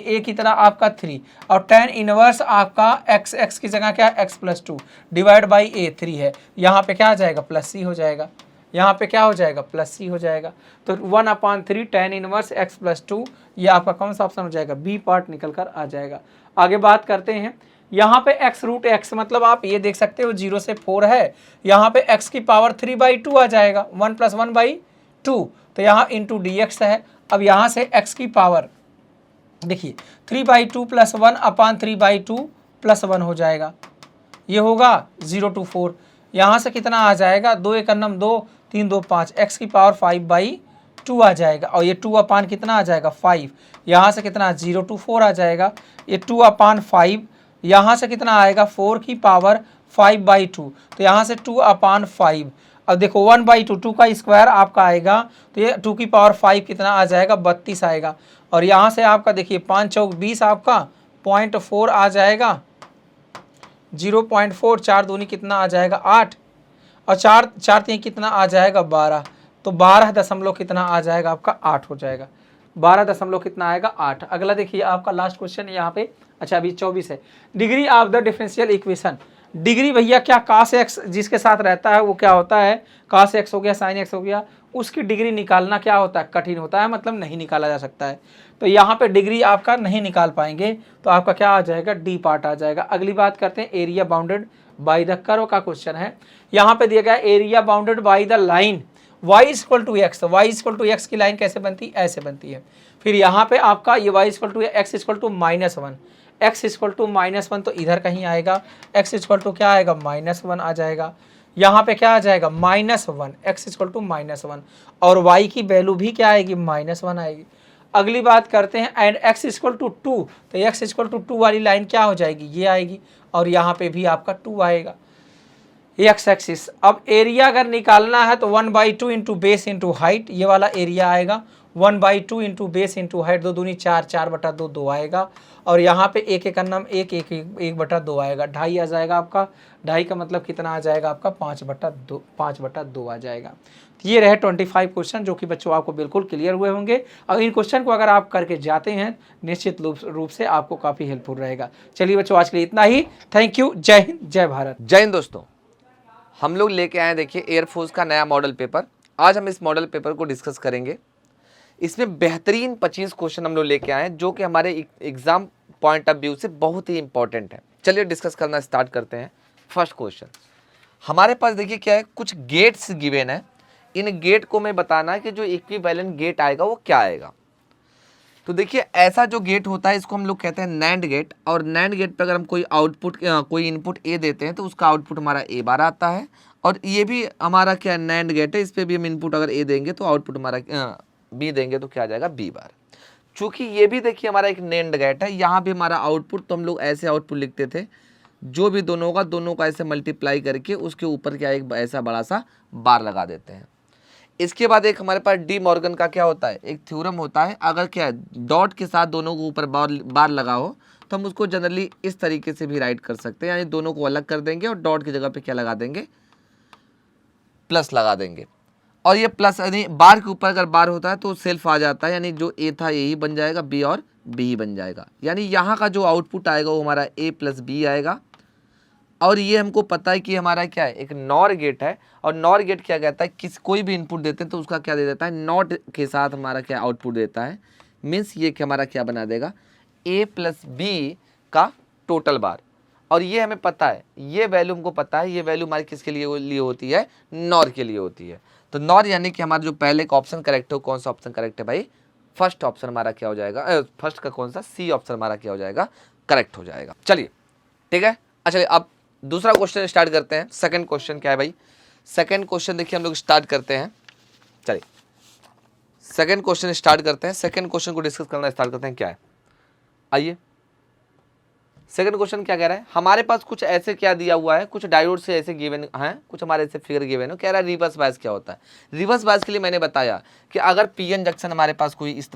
a कितना आपका 3, और tan इनवर्स आपका x की जगह क्या x प्लस 2 डिवाइड बाई ए 3 है, यहाँ पे क्या आ जाएगा प्लस सी हो जाएगा, यहाँ पे क्या हो जाएगा प्लस सी हो जाएगा, तो 1/3 tan इनवर्स x प्लस 2, ये आपका कौन सा ऑप्शन हो जाएगा, बी पार्ट निकल कर आ जाएगा। आगे बात करते हैं, यहाँ पे x रूट x, मतलब आप ये देख सकते हो 0 से 4 है, यहाँ पे x की पावर 3/2 आ जाएगा, 1 + 1/2, तो यहाँ इंटू डी एक्स है। अब यहाँ से x की पावर देखिए 3/2 + 1/3/2 + 1 हो जाएगा, ये होगा 0 to 4, यहाँ से कितना आ जाएगा 2 × 2 3 2 5, x की पावर 5/2 आ जाएगा, और ये 2 कितना आ जाएगा 5, यहाँ से कितना 0 to 4 आ जाएगा, ये 2/5, यहाँ से कितना आएगा 4 की पावर 5/2, तो यहाँ से 2/5। अब देखो 1/2, 2 का स्क्वायर आपका आएगा, तो ये 2 की पावर 5 कितना आ जाएगा 32 आएगा, और यहाँ से आपका देखिए 5 चौक 20 आपका 0.4 आ जाएगा, 0.4, 4 दूनी कितना आ जाएगा 8, और 4 4 3 कितना आ जाएगा 12, तो 12 दशमलव कितना आ जाएगा आपका 8 हो जाएगा, 12 दशमलव कितना आएगा 8। अगला देखिए आपका लास्ट क्वेश्चन यहाँ पे, अच्छा अभी 24 है, degree of the differential equation. Degree भैया क्या cos x जिसके साथ रहता है वो क्या होता है, cos x हो गया sin x हो गया, उसकी डिग्री निकालना क्या होता है, कठिन होता है, मतलब नहीं निकाला जा सकता है, तो यहाँ पे डिग्री आपका नहीं निकाल पाएंगे, तो आपका क्या आ जाएगा डी पार्ट आ जाएगा। अगली बात करते हैं, area bounded by the curve का क्वेश्चन है। यहाँ पे दिया गया area bounded by the line y = x, y = x की लाइन कैसे बनती है, ऐसे बनती है। फिर यहाँ पे आपका ये y = x = -1, x = -1 तो इधर कहीं आएगा, x = क्या आएगा -1 आ जाएगा, यहाँ पे क्या आ जाएगा -1, x = -1, और y की वैल्यू भी क्या आएगी -1 आएगी। अगली बात करते हैं, एंड x = 2, तो x = 2 वाली लाइन क्या हो जाएगी, ये आएगी, और यहाँ पे भी आपका 2 आएगा, एक्स एक्सिस। अब एरिया अगर निकालना है तो 1/2 इंटू बेस इंटू हाइट, ये वाला एरिया आएगा, 1/2 इंटू बेस इंटू हाइट, 2 दूनी 4, 4/2 2 आएगा, और यहाँ पे 1 × 1 1/2 आएगा, 2.5 आ जाएगा आपका, 2.5 का मतलब कितना आ जाएगा आपका 5/2 आ जाएगा। तो ये रहे 25 क्वेश्चन जो कि बच्चों आपको बिल्कुल क्लियर हुए होंगे, और इन क्वेश्चन को अगर आप करके जाते हैं निश्चित रूप से आपको काफ़ी हेल्पफुल रहेगा। चलिए बच्चों आज के लिए इतना ही, थैंक यू, जय हिंद, जय भारत। जय हिंद दोस्तों, हम लोग लेके आए देखिए एयरफोर्स का नया मॉडल पेपर। आज हम इस मॉडल पेपर को डिस्कस करेंगे। इसमें बेहतरीन 25 क्वेश्चन हम लोग लेके आए हैं जो कि हमारे एग्जाम पॉइंट ऑफ व्यू से बहुत ही इंपॉर्टेंट है। चलिए डिस्कस करना स्टार्ट करते हैं। फर्स्ट क्वेश्चन हमारे पास देखिए क्या है, कुछ गेट्स गिवन है, इन गेट को मैं बताना है कि जो इक्विवेलेंट गेट आएगा वो क्या आएगा। तो देखिए ऐसा जो गेट होता है इसको हम लोग कहते हैं नैंड गेट, और नैंड गेट पे अगर हम कोई इनपुट ए देते हैं तो उसका आउटपुट हमारा ए बार आता है, और ये भी हमारा क्या नैंड गेट है, इस पर भी हम इनपुट अगर ए देंगे तो आउटपुट हमारा बी देंगे तो क्या आ जाएगा बी बार। चूँकि ये भी देखिए हमारा एक नैंड गेट है, यहाँ भी हमारा आउटपुट तो हम लोग ऐसे आउटपुट लिखते थे, जो भी दोनों का ऐसे मल्टीप्लाई करके उसके ऊपर क्या एक ऐसा बड़ा सा बार लगा देते हैं। इसके बाद एक हमारे पास डी मॉर्गन का क्या होता है, एक थ्योरम होता है, अगर क्या डॉट के साथ दोनों के ऊपर बार लगा हो तो हम उसको जनरली इस तरीके से भी राइट कर सकते हैं, यानी दोनों को अलग कर देंगे और डॉट की जगह पे क्या लगा देंगे, प्लस लगा देंगे। और ये प्लस यानी बार के ऊपर अगर बार होता है तो सेल्फ आ जाता है, यानी जो ए था ए ही बन जाएगा, बी और बी ही बन जाएगा, यानी यहाँ का जो आउटपुट आएगा वो हमारा ए प्लस बी आएगा। और ये हमको पता है कि हमारा क्या है, एक नॉर गेट है, और नॉर गेट क्या कहता है, कोई भी इनपुट देते हैं तो उसका क्या दे देता है, नॉट के साथ हमारा क्या आउटपुट देता है, मीन्स ये कि हमारा क्या बना देगा ए प्लस बी का टोटल बार। और ये हमें पता है, ये वैल्यू हमको पता है, ये वैल्यू हमारी किसके लिए होती है, नॉर के लिए होती है। तो नॉर यानी कि हमारा जो पहले का ऑप्शन करेक्ट हो, कौन सा ऑप्शन करेक्ट है भाई, फर्स्ट ऑप्शन हमारा क्या हो जाएगा, फर्स्ट का कौन सा, सी ऑप्शन हमारा क्या हो जाएगा, करेक्ट हो जाएगा। चलिए ठीक है। अच्छा अब दूसरा क्वेश्चन स्टार्ट करते हैं। सेकंड क्वेश्चन क्या है भाई? सेकंड क्वेश्चन देखिए हम लोग स्टार्ट करते हैं। चलिए सेकंड क्वेश्चन स्टार्ट करते हैं। सेकंड क्वेश्चन को डिस्कस करना स्टार्ट करते हैं। क्या है, आइए सेकंड क्वेश्चन क्या कह रहा है? हमारे पास कुछ ऐसे क्या दिया हुआ है, कुछ डायोड से ऐसे गिवन हैं, कुछ हमारे ऐसे फिगर गिवन है। कह रहा है रिवर्स बायस क्या होता है। रिवर्स बायस के लिए मैंने बताया कि अगर पीएन जंक्शन हमारे पास कोई इस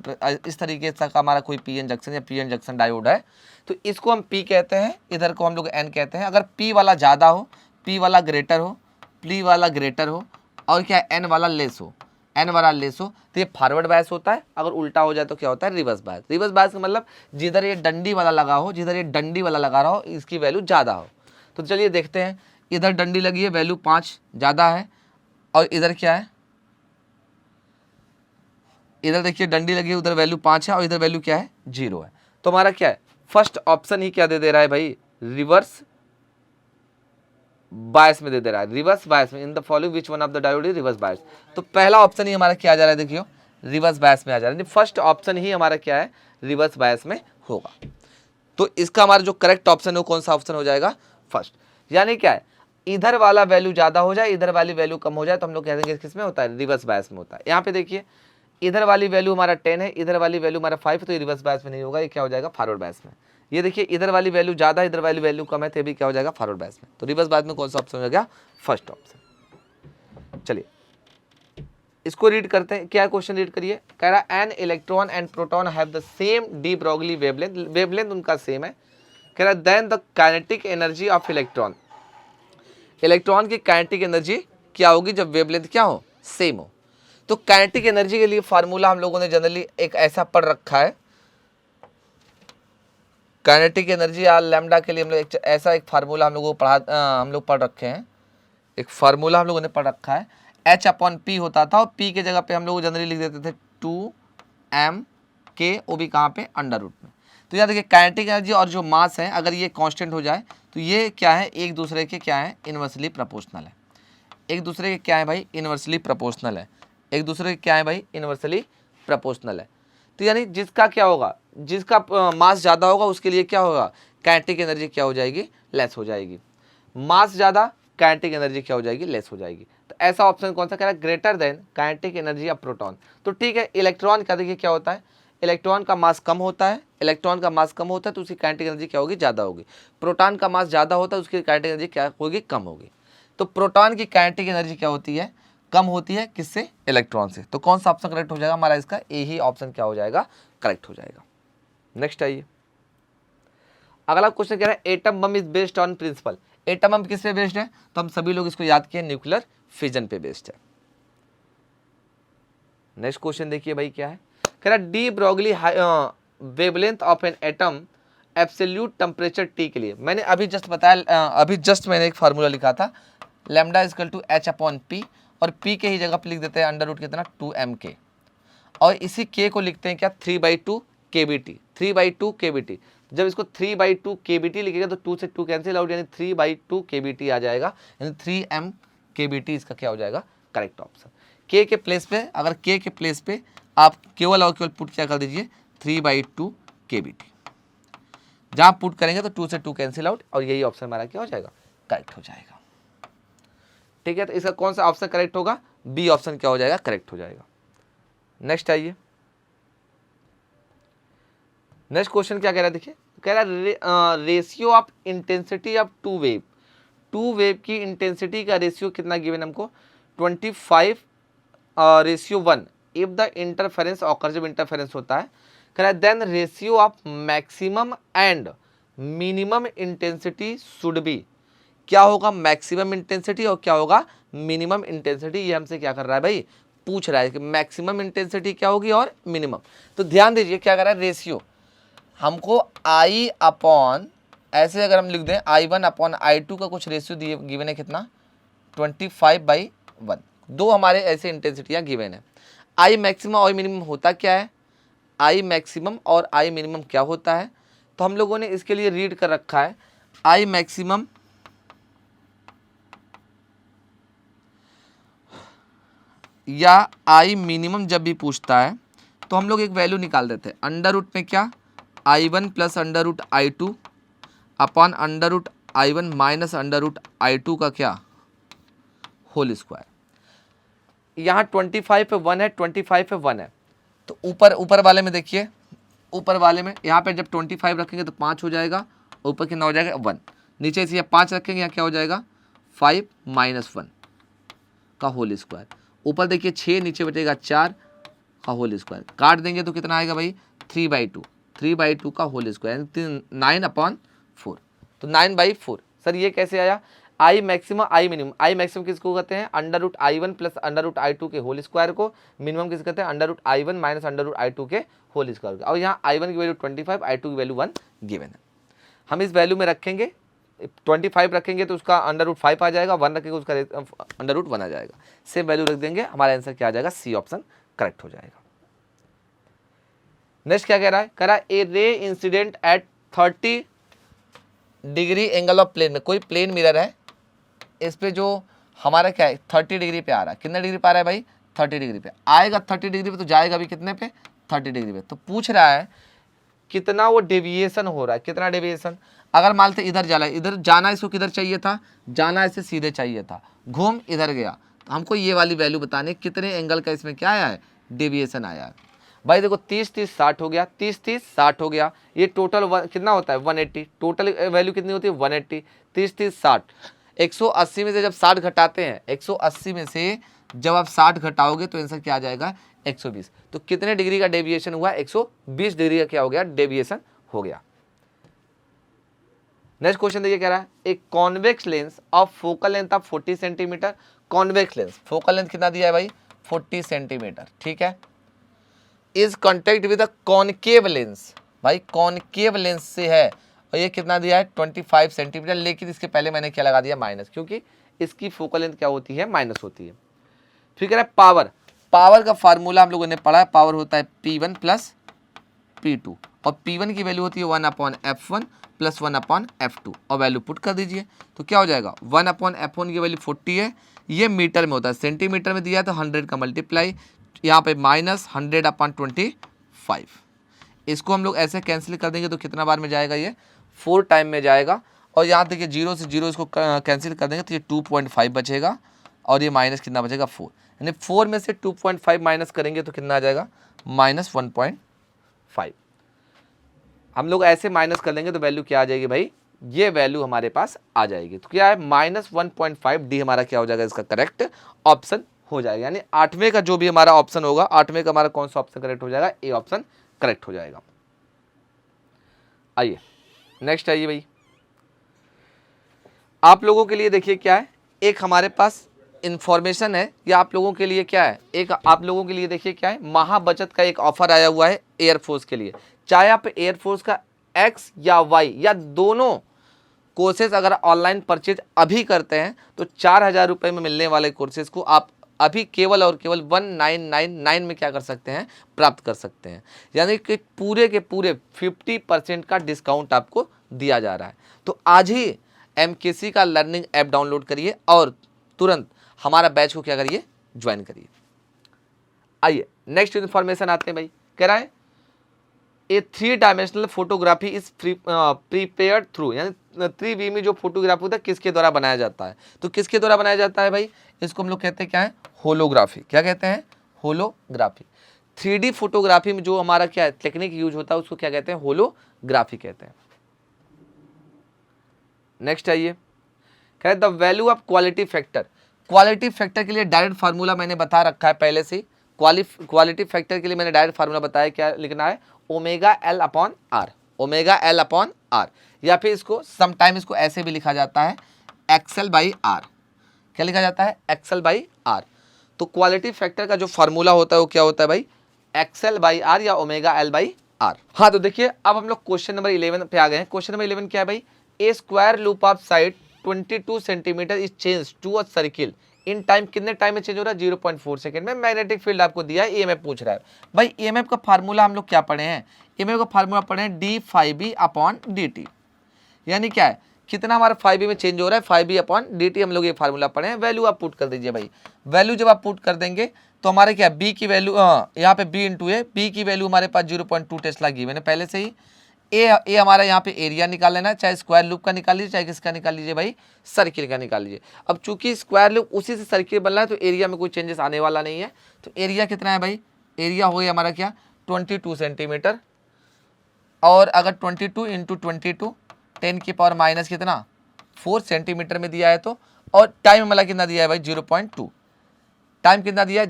तरीके से हमारा कोई पीएन जंक्शन या पीएन जंक्शन डायोड है, तो इसको हम पी कहते हैं, इधर को हम लोग एन कहते हैं। अगर पी वाला ज़्यादा हो, पी वाला ग्रेटर हो, पी वाला ग्रेटर हो और क्या एन वाला लेस हो, एन वाला लेस हो, तो ये फॉरवर्ड बायस होता है। अगर उल्टा हो जाए तो क्या होता है? Reverse bias. रिवर्स बायस का मतलब जिधर ये डंडी वाला लगा हो, जिधर ये डंडी वाला लगा रहा हो, इसकी वैल्यू ज़्यादा हो। तो चलिए देखते हैं, इधर डंडी लगी है, वैल्यू 5 ज़्यादा है, और इधर क्या है, इधर देखिए डंडी लगी है, उधर वैल्यू 5 है और इधर वैल्यू क्या है? 0 है। तो हमारा क्या है? फर्स्ट ऑप्शन ही क्या दे रहा है भाई? रिवर्स बायस में दे रहा है। रिवर्स बायस में, in the following which one of the diode is reverse bias. तो पहला ऑप्शन ही हमारा क्या आ जा रहा है? देखियो रिवर्स बायस में आ जा रहा है। फर्स्ट ऑप्शन ही हमारा क्या है? रिवर्स बायस में होगा। तो इसका हमारा जो करेक्ट ऑप्शन है वो कौन सा ऑप्शन हो जाएगा? फर्स्ट। यानी क्या है, इधर वाला वैल्यू ज्यादा हो जाए, इधर वाली वैल्यू कम हो जाए, तो हम लोग कह देंगे किस में होता है? रिवर्स बायस में होता है। यहाँ पे देखिए इधर वाली वैल्यू हमारा 10 है, इधर वाली वैल्यू हमारा 5, तो ये रिवर्स बायस में नहीं होगा, ये क्या हो जाएगा? फॉरवर्ड बायस में। ये देखिए इधर वाली वैल्यू ज़्यादा, इधर वाली वैल्यू कम है, तो भी क्या हो जाएगा? फॉरवर्ड बायस में। तो रिवर्स बायस में कौन सा ऑप्शन हो जाएगा? First option. चलिए इसको रीड करते हैं। क्या क्वेश्चन रीड करिए। कह रहा है an electron and proton have the same de Broglie wavelength, wavelength उनका सेम है। कह रहा है then the kinetic energy of electron, electron की काइनेटिक एनर्जी क्या होगी जब वेवलेंथ क्या हो? सेम हो। तो काइनेटिक एनर्जी के लिए फार्मूला हम लोगों ने जनरली एक ऐसा पढ़ रखा है, काइनेटिक एनर्जी या लैम्डा के लिए हम लोग ऐसा एक फार्मूला हम लोगों को हम लोग पढ़ रखे हैं। एक फार्मूला हम लोगों ने पढ़ रखा है, H/P होता था, और P के जगह पे हम लोग जनरली लिख देते थे 2m/k, वो भी कहाँ पे? अंडर रूट में। तो याद देखिए काइनेटिक एनर्जी और जो मास है अगर ये कांस्टेंट हो जाए तो ये क्या है? एक दूसरे के क्या है? इन्वर्सली प्रोपोर्शनल है। एक दूसरे के क्या है भाई? इन्वर्सली प्रोपोर्शनल है। एक दूसरे के क्या है भाई? इन्वर्सली प्रोपोर्शनल है। तो यानी जिसका क्या होगा, जिसका मास ज़्यादा होगा उसके लिए क्या होगा? काइनेटिक एनर्जी क्या हो जाएगी? लेस हो जाएगी। मास ज़्यादा, काइनेटिक एनर्जी क्या हो जाएगी? लेस हो जाएगी। तो ऐसा ऑप्शन कौन सा कह रहा है? Greater than kinetic energy of proton. तो ठीक है, इलेक्ट्रॉन का देखिए क्या होता है, इलेक्ट्रॉन का मास कम होता है, इलेक्ट्रॉन का मास कम होता है तो उसकी काइनेटिक एनर्जी क्या होगी? ज़्यादा होगी। प्रोटॉन का मास ज़्यादा होता है, उसकी काइनेटिक एनर्जी क्या होगी? कम होगी। तो प्रोटॉन की काइनेटिक एनर्जी क्या होती है? कम होती है। किससे? इलेक्ट्रॉन से। तो कौन सा ऑप्शन करेक्ट हो जाएगा हमारा? इसका ए ही ऑप्शन क्या हो जाएगा? करेक्ट हो जाएगा। नेक्स्ट आइए, अगला क्वेश्चन कह रहा है atom bomb is based on principle. Atom bomb किस पे बेस्ड है? तो हम सभी लोग इसको याद किए, न्यूक्लियर फिजन पे बेस्ड है। नेक्स्ट क्वेश्चन देखिए भाई क्या है। कह रहा है D Broglie wavelength of an atom absolute temperature T के लिए। मैंने अभी जस्ट बताया, अभी जस्ट मैंने एक फार्मूला लिखा था, lambda is equal to H/P, और P के ही जगह पे लिख देते हैं अंडर रूट कितना? 2m/k, और इसी k को लिखते हैं क्या? 3/2 kBt। 3/2 kBt। जब इसको 3/2 kBt लिखेगा तो 2 से 2 कैंसिल आउट, यानी 3/2 kBt आ जाएगा, यानी 3m kBt इसका क्या हो जाएगा? Correct option. k के प्लेस पे, अगर k के प्लेस पे आप केवल और केवल पुट क्या कर दीजिए? 3/2 kBt। जहाँ पुट करेंगे तो 2 से 2 कैंसिल आउट, और यही ऑप्शन हमारा क्या हो जाएगा? करेक्ट हो जाएगा। ठीक है, तो इसका कौन सा ऑप्शन करेक्ट होगा? बी ऑप्शन क्या हो जाएगा? करेक्ट हो जाएगा। नेक्स्ट आइए, नेक्स्ट क्वेश्चन क्या कह रहा है देखिए। कह रहा है ratio of intensity of two wave, two wave की इंटेंसिटी का रेशियो कितना गिवन हमको? 25:1 इफ द इंटरफेरेंस ऑकर, जब इंटरफेरेंस होता है। कह रहा है then ratio of maximum and minimum intensity should be. क्या होगा? मैक्सिमम इंटेंसिटी और क्या होगा? Minimum intensity. ये हमसे क्या कर रहा है भाई? पूछ रहा है कि मैक्सिमम इंटेंसिटी क्या होगी और मिनिमम। तो ध्यान दीजिए क्या कर रहा है? रेशियो हमको I अपॉन, ऐसे अगर हम लिख दें I1 अपॉन I2 का कुछ रेशियो दिए गिवन है कितना? 25/1। दो हमारे ऐसे इंटेंसिटियाँ गिवन है। I मैक्सिमम और मिनिमम होता क्या है? I मैक्सिमम और I मिनिमम क्या होता है? तो हम लोगों ने इसके लिए रीड कर रखा है, I मैक्सिमम या I मिनिमम जब भी पूछता है तो हम लोग एक वैल्यू निकाल देते हैं, अंडर रूट में क्या? I1 plus under root I2 upon under root I1 minus √I2 का क्या होल स्क्वायर। यहाँ 25 पे 1 है, 25 पे 1 है, तो ऊपर वाले में देखिए, ऊपर वाले में यहाँ पे जब 25 रखेंगे तो 5 हो जाएगा, ऊपर कितना हो जाएगा 1, नीचे से 5 रखेंगे यहाँ क्या हो जाएगा 5 माइनस 1 का होल स्क्वायर, ऊपर देखिए 6, नीचे बचेगा 4 का होल स्क्वायर, काट देंगे तो कितना आएगा भाई 3/2 का होल स्क्वायर, 9/4, तो 9/4। सर ये कैसे आया, I maximum I minimum, I maximum किसको कहते हैं √I1 प्लस √I2 के होल स्क्वायर को, मिनिमम किसको कहते हैं √I1 माइनस √I2 के होल स्क्वायर को। और यहाँ I1 की वैल्यू 25, I2 की वैल्यू 1 गिवन है। हम इस वैल्यू में रखेंगे, 25 रखेंगे तो उसका √5 आ जाएगा, 1 रखेंगे उसका √1 आ जाएगा, सेम वैल्यू रख देंगे, हमारा आंसर क्या आ जाएगा, सी ऑप्शन करेक्ट हो जाएगा। नेक्स्ट क्या कह रहा है, कह रहा है a ray incident at 30 degree angle of plane में, कोई प्लेन मिरर है, इस पे जो हमारा क्या है 30 डिग्री पे आ रहा है, कितने डिग्री पे आ रहा है भाई 30 डिग्री पे आएगा, 30 डिग्री पे तो जाएगा भी कितने पे 30 डिग्री पे, तो पूछ रहा है कितना वो डेविएशन हो रहा है, कितना डेविएशन। अगर मान लेते इधर जाना, इधर जाना इसको किधर चाहिए था, जाना ऐसे सीधे चाहिए था, घूम इधर गया, तो हमको ये वाली वैल्यू बतानी कितने एंगल का इसमें क्या आया है डेविएशन आया है। भाई देखो 30 60 हो गया, 30 60 हो गया, ये टोटल कितना होता है 180, टोटल वैल्यू कितनी होती है 180, 30 60, 180 में से जब 60 घटाते हैं, 180 में से जब आप 60 घटाओगे तो आंसर क्या आ जाएगा 120, तो कितने डिग्री का डेविएशन हुआ 120 डिग्री का क्या हो गया डेविएशन हो गया। नेक्स्ट क्वेश्चन देखिए, कह रहा है एक convex lens of focal length of 40 centimetre, convex lens focal length कितना दिया है भाई 40 सेंटीमीटर, ठीक है, is contact with a concave lens, भाई कॉनकेव लेंस से है, और ये कितना दिया है 25 सेंटीमीटर, लेकिन इसके पहले मैंने क्या लगा दिया माइनस, क्योंकि इसकी फोकल लेंथ क्या होती है माइनस होती है। फिर कह रहा है पावर का फार्मूला हम लोगों ने पढ़ा है, पावर होता है P1 प्लस P2, और P1 की वैल्यू होती है 1/f1 प्लस 1/f2, और वैल्यू पुट कर दीजिए तो क्या हो जाएगा 1/f1 की वैल्यू 40 है, ये मीटर में होता है, सेंटीमीटर में दिया है तो 100 का मल्टीप्लाई, यहाँ पे माइनस 100/25, इसको हम लोग ऐसे कैंसिल कर देंगे तो कितना बार में जाएगा ये 4 टाइम में जाएगा, और यहाँ देखिए 0 से 0 इसको कैंसिल कर देंगे तो ये 2.5 बचेगा, और ये माइनस कितना बचेगा 4, यानी 4 में से 2.5 माइनस करेंगे तो कितना आ जाएगा -1.5, हम लोग ऐसे माइनस कर लेंगे तो वैल्यू क्या आ जाएगी भाई, ये वैल्यू हमारे पास आ जाएगी, तो क्या है -1.5, डी हमारा क्या हो जाएगा इसका करेक्ट ऑप्शन हो जाएगा, यानी 8वें का जो भी हमारा ऑप्शन होगा, 8वें का हमारा कौन सा ऑप्शन करेक्ट हो जाएगा, ए ऑप्शन करेक्ट हो जाएगा। आइए नेक्स्ट आइए भाई, आप लोगों के लिए देखिए क्या है, एक हमारे पास इंफॉर्मेशन है, या आप लोगों के लिए क्या है, एक आप लोगों के लिए देखिए क्या है, महाबचत का एक ऑफर आया हुआ है एयरफोर्स के लिए, चाहे आप एयरफोर्स का एक्स या वाई या दोनों कोर्सेज अगर ऑनलाइन परचेज अभी करते हैं तो 4000 रुपये में मिलने वाले कोर्सेज को आप अभी केवल और केवल 1999 में क्या कर सकते हैं प्राप्त कर सकते हैं, यानी कि पूरे के पूरे 50% का डिस्काउंट आपको दिया जा रहा है। तो आज ही MKC का लर्निंग ऐप डाउनलोड करिए और तुरंत हमारा बैच को क्या करिए ज्वाइन करिए। आइए नेक्स्ट इन्फॉर्मेशन आते हैं भाई, कह रहा है ए 3 dimensional photography is prepared through, यानी 3D में जो फोटोग्राफी होता है किसके द्वारा बनाया जाता है, तो किसके द्वारा बनाया जाता है भाई, इसको हम लोग कहते हैं क्या है होलोग्राफी, क्या कहते हैं होलोग्राफी। 3D फोटोग्राफी में जो हमारा क्या है टेक्निक यूज होता है उसको क्या कहते हैं होलोग्राफी कहते हैं। नेक्स्ट आइए, कह रहे the value of quality factor, quality factor के लिए डायरेक्ट फार्मूला मैंने बता रखा है पहले से, क्वालिटी फैक्टर के लिए मैंने डायरेक्ट फार्मूला बताया, क्या लिखना है ω/L/R, ω/L/R, या फिर इसको समटाइम इसको ऐसे भी लिखा जाता है XL/R, क्या लिखा जाता है XL/R। तो क्वालिटी फैक्टर का जो फार्मूला होता है वो क्या होता है भाई XL/R या ω/L/R। हाँ तो देखिए अब हम लोग क्वेश्चन नंबर 11 पे आ गए हैं। क्वेश्चन नंबर 11 क्या है भाई, a square loop of side 22 centimetre is change to a circle in time, कितने टाइम में चेंज हो रहा है 0.4 सेकंड में। मैग्नेटिक फील्ड आपको दिया है, EMF पूछ रहा है भाई। EMF का फार्मूला हम लोग क्या पढ़े हैं, EMF का फार्मूला पढ़े हैं d∅b/dt, यानी क्या है कितना हमारा ∅b में चेंज हो रहा है, ∅b/dt हम लोग ये फार्मूला पढ़े हैं। वैल्यू आप पुट कर दीजिए भाई, वैल्यू जब आप पुट कर देंगे तो हमारे क्या b की वैल्यू यहाँ पे b इंटू है, b की वैल्यू हमारे पास 0.2 टेस्ला गिवन है पहले से ही, ए हमारा यहाँ पे एरिया निकाल लेना है, चाहे स्क्वायर लूप का निकाल लीजिए, चाहे किसका निकाल लीजिए भाई, सर्किल का निकाल लीजिए। अब चूंकि स्क्वायर लूप उसी से सर्किल बन रहा है तो एरिया में कोई चेंजेस आने वाला नहीं है। तो एरिया कितना है भाई, एरिया हो गया हमारा क्या 22 सेंटीमीटर, और अगर 22 इंटू 22 10 की पावर माइनस कितना 4 सेंटीमीटर में दिया है तो, और टाइम हमारा कितना दिया है भाई 0.2, टाइम कितना दिया है,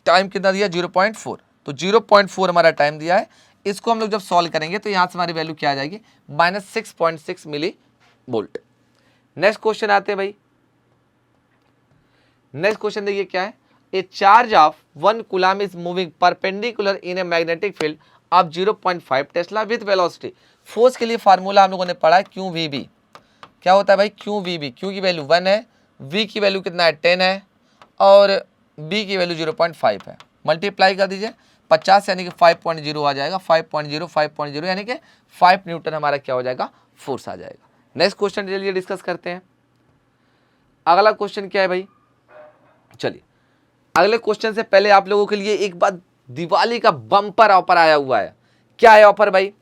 टाइम कितना दिया 0.4, तो 0.4 हमारा टाइम दिया है। इसको हम लोग जब सॉल्व करेंगे तो यहाँ से हमारी वैल्यू क्या आ जाएगी -6.6 मिली वोल्ट। नेक्स्ट क्वेश्चन आते हैं भाई, नेक्स्ट क्वेश्चन देखिए क्या है, ए charge of 1 coulomb is moving perpendicular in a magnetic field of 0.5 Tesla with velocity. Force के लिए फार्मूला हम लोगों ने पढ़ा है QVB, क्या होता है भाई QVB, Q की वैल्यू 1 है, V की वैल्यू कितना है 10 है, और B की वैल्यू 0.5 है। मल्टीप्लाई कर दीजिए 50 यानी कि 5.0 आ जाएगा, 5.0 यानी कि 5 न्यूटन हमारा क्या हो जाएगा, फोर्स आ जाएगा। नेक्स्ट क्वेश्चन चलिए डिस्कस करते हैं। अगला क्वेश्चन क्या है भाई, चलिए अगले क्वेश्चन से पहले आप लोगों के लिए एक बात, दिवाली का बम्पर ऑफर आया हुआ है। क्या है ऑफर भाई,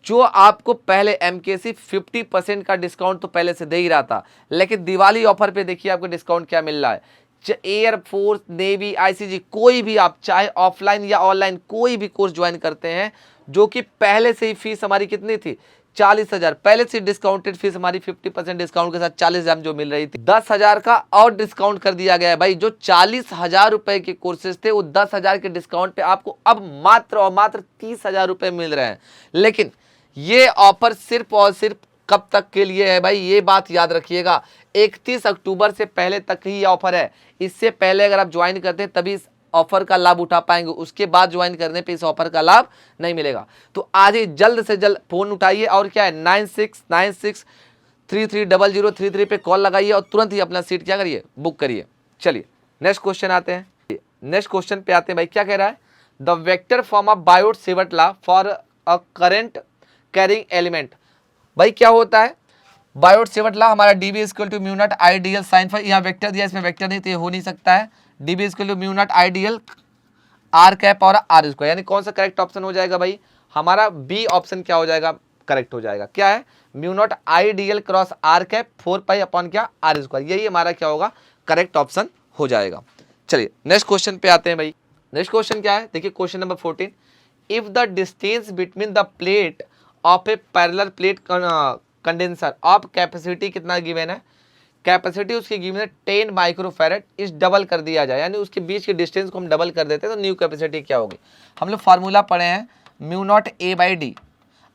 जो आपको पहले MKC 50% का डिस्काउंट तो पहले से दे ही रहा था, लेकिन दिवाली ऑफर पे देखिए आपको डिस्काउंट क्या मिल रहा है। एयरफोर्स, नेवी, ICG कोई भी आप चाहे ऑफलाइन या ऑनलाइन कोई भी कोर्स ज्वाइन करते हैं, जो कि पहले से ही फीस हमारी कितनी थी 40,000, पहले से डिस्काउंटेड फीस हमारी 50% डिस्काउंट के साथ 40,000 जो मिल रही थी, 10,000 का और डिस्काउंट कर दिया गया है भाई। जो 40,000 रुपए के कोर्सेज थे वो 10,000 के डिस्काउंट पे आपको अब मात्र और मात्र 30,000 रुपए मिल रहे हैं। लेकिन ये ऑफर सिर्फ और सिर्फ कब तक के लिए है भाई, ये बात याद रखिएगा, 31 अक्टूबर से पहले तक ही ये ऑफर है। इससे पहले अगर आप ज्वाइन करते हैं तभी इस ऑफर का लाभ उठा पाएंगे, उसके बाद ज्वाइन करने पे इस ऑफर का लाभ नहीं मिलेगा। तो आज ही जल्द से जल्द फोन उठाइए और क्या है 9696330033 पे कॉल लगाइए और तुरंत ही अपना सीट क्या करिए, बुक करिए। चलिए नेक्स्ट क्वेश्चन आते हैं, नेक्स्ट क्वेश्चन पे आते हैं भाई। क्या कह रहा है, the vector form of Biot-Savart law for a current carrying element. भाई क्या होता है बायोट-सेवर्ट लॉ, हमारा dB = μ0 आइडियल साइन फाई, यहाँ वेक्टर दिया, इसमें वेक्टर नहीं तो ये हो नहीं सकता है। dB = μ0 आइडियल r कैप और r स्क्वायर, यानी कौन सा करेक्ट ऑप्शन हो जाएगा भाई, हमारा बी ऑप्शन क्या हो जाएगा, करेक्ट हो जाएगा। क्या है μ0 आइडियल क्रॉस r कैप 4 पाई क्या r स्क्वायर, यही हमारा क्या होगा, करेक्ट ऑप्शन हो जाएगा। चलिए नेक्स्ट क्वेश्चन पे आते हैं भाई। नेक्स्ट क्वेश्चन क्या है, देखिए question number 14, if the distance between the plate of A parallel plate condenser of capacity कितना गिवन है, कैपेसिटी उसकी गिवन है 10 माइक्रोफैरड, इस डबल कर दिया जाए, यानी उसके बीच के डिस्टेंस को हम डबल कर देते हैं तो न्यू कैपेसिटी क्या होगी। हम लोग फार्मूला पढ़े हैं μ0 A/d,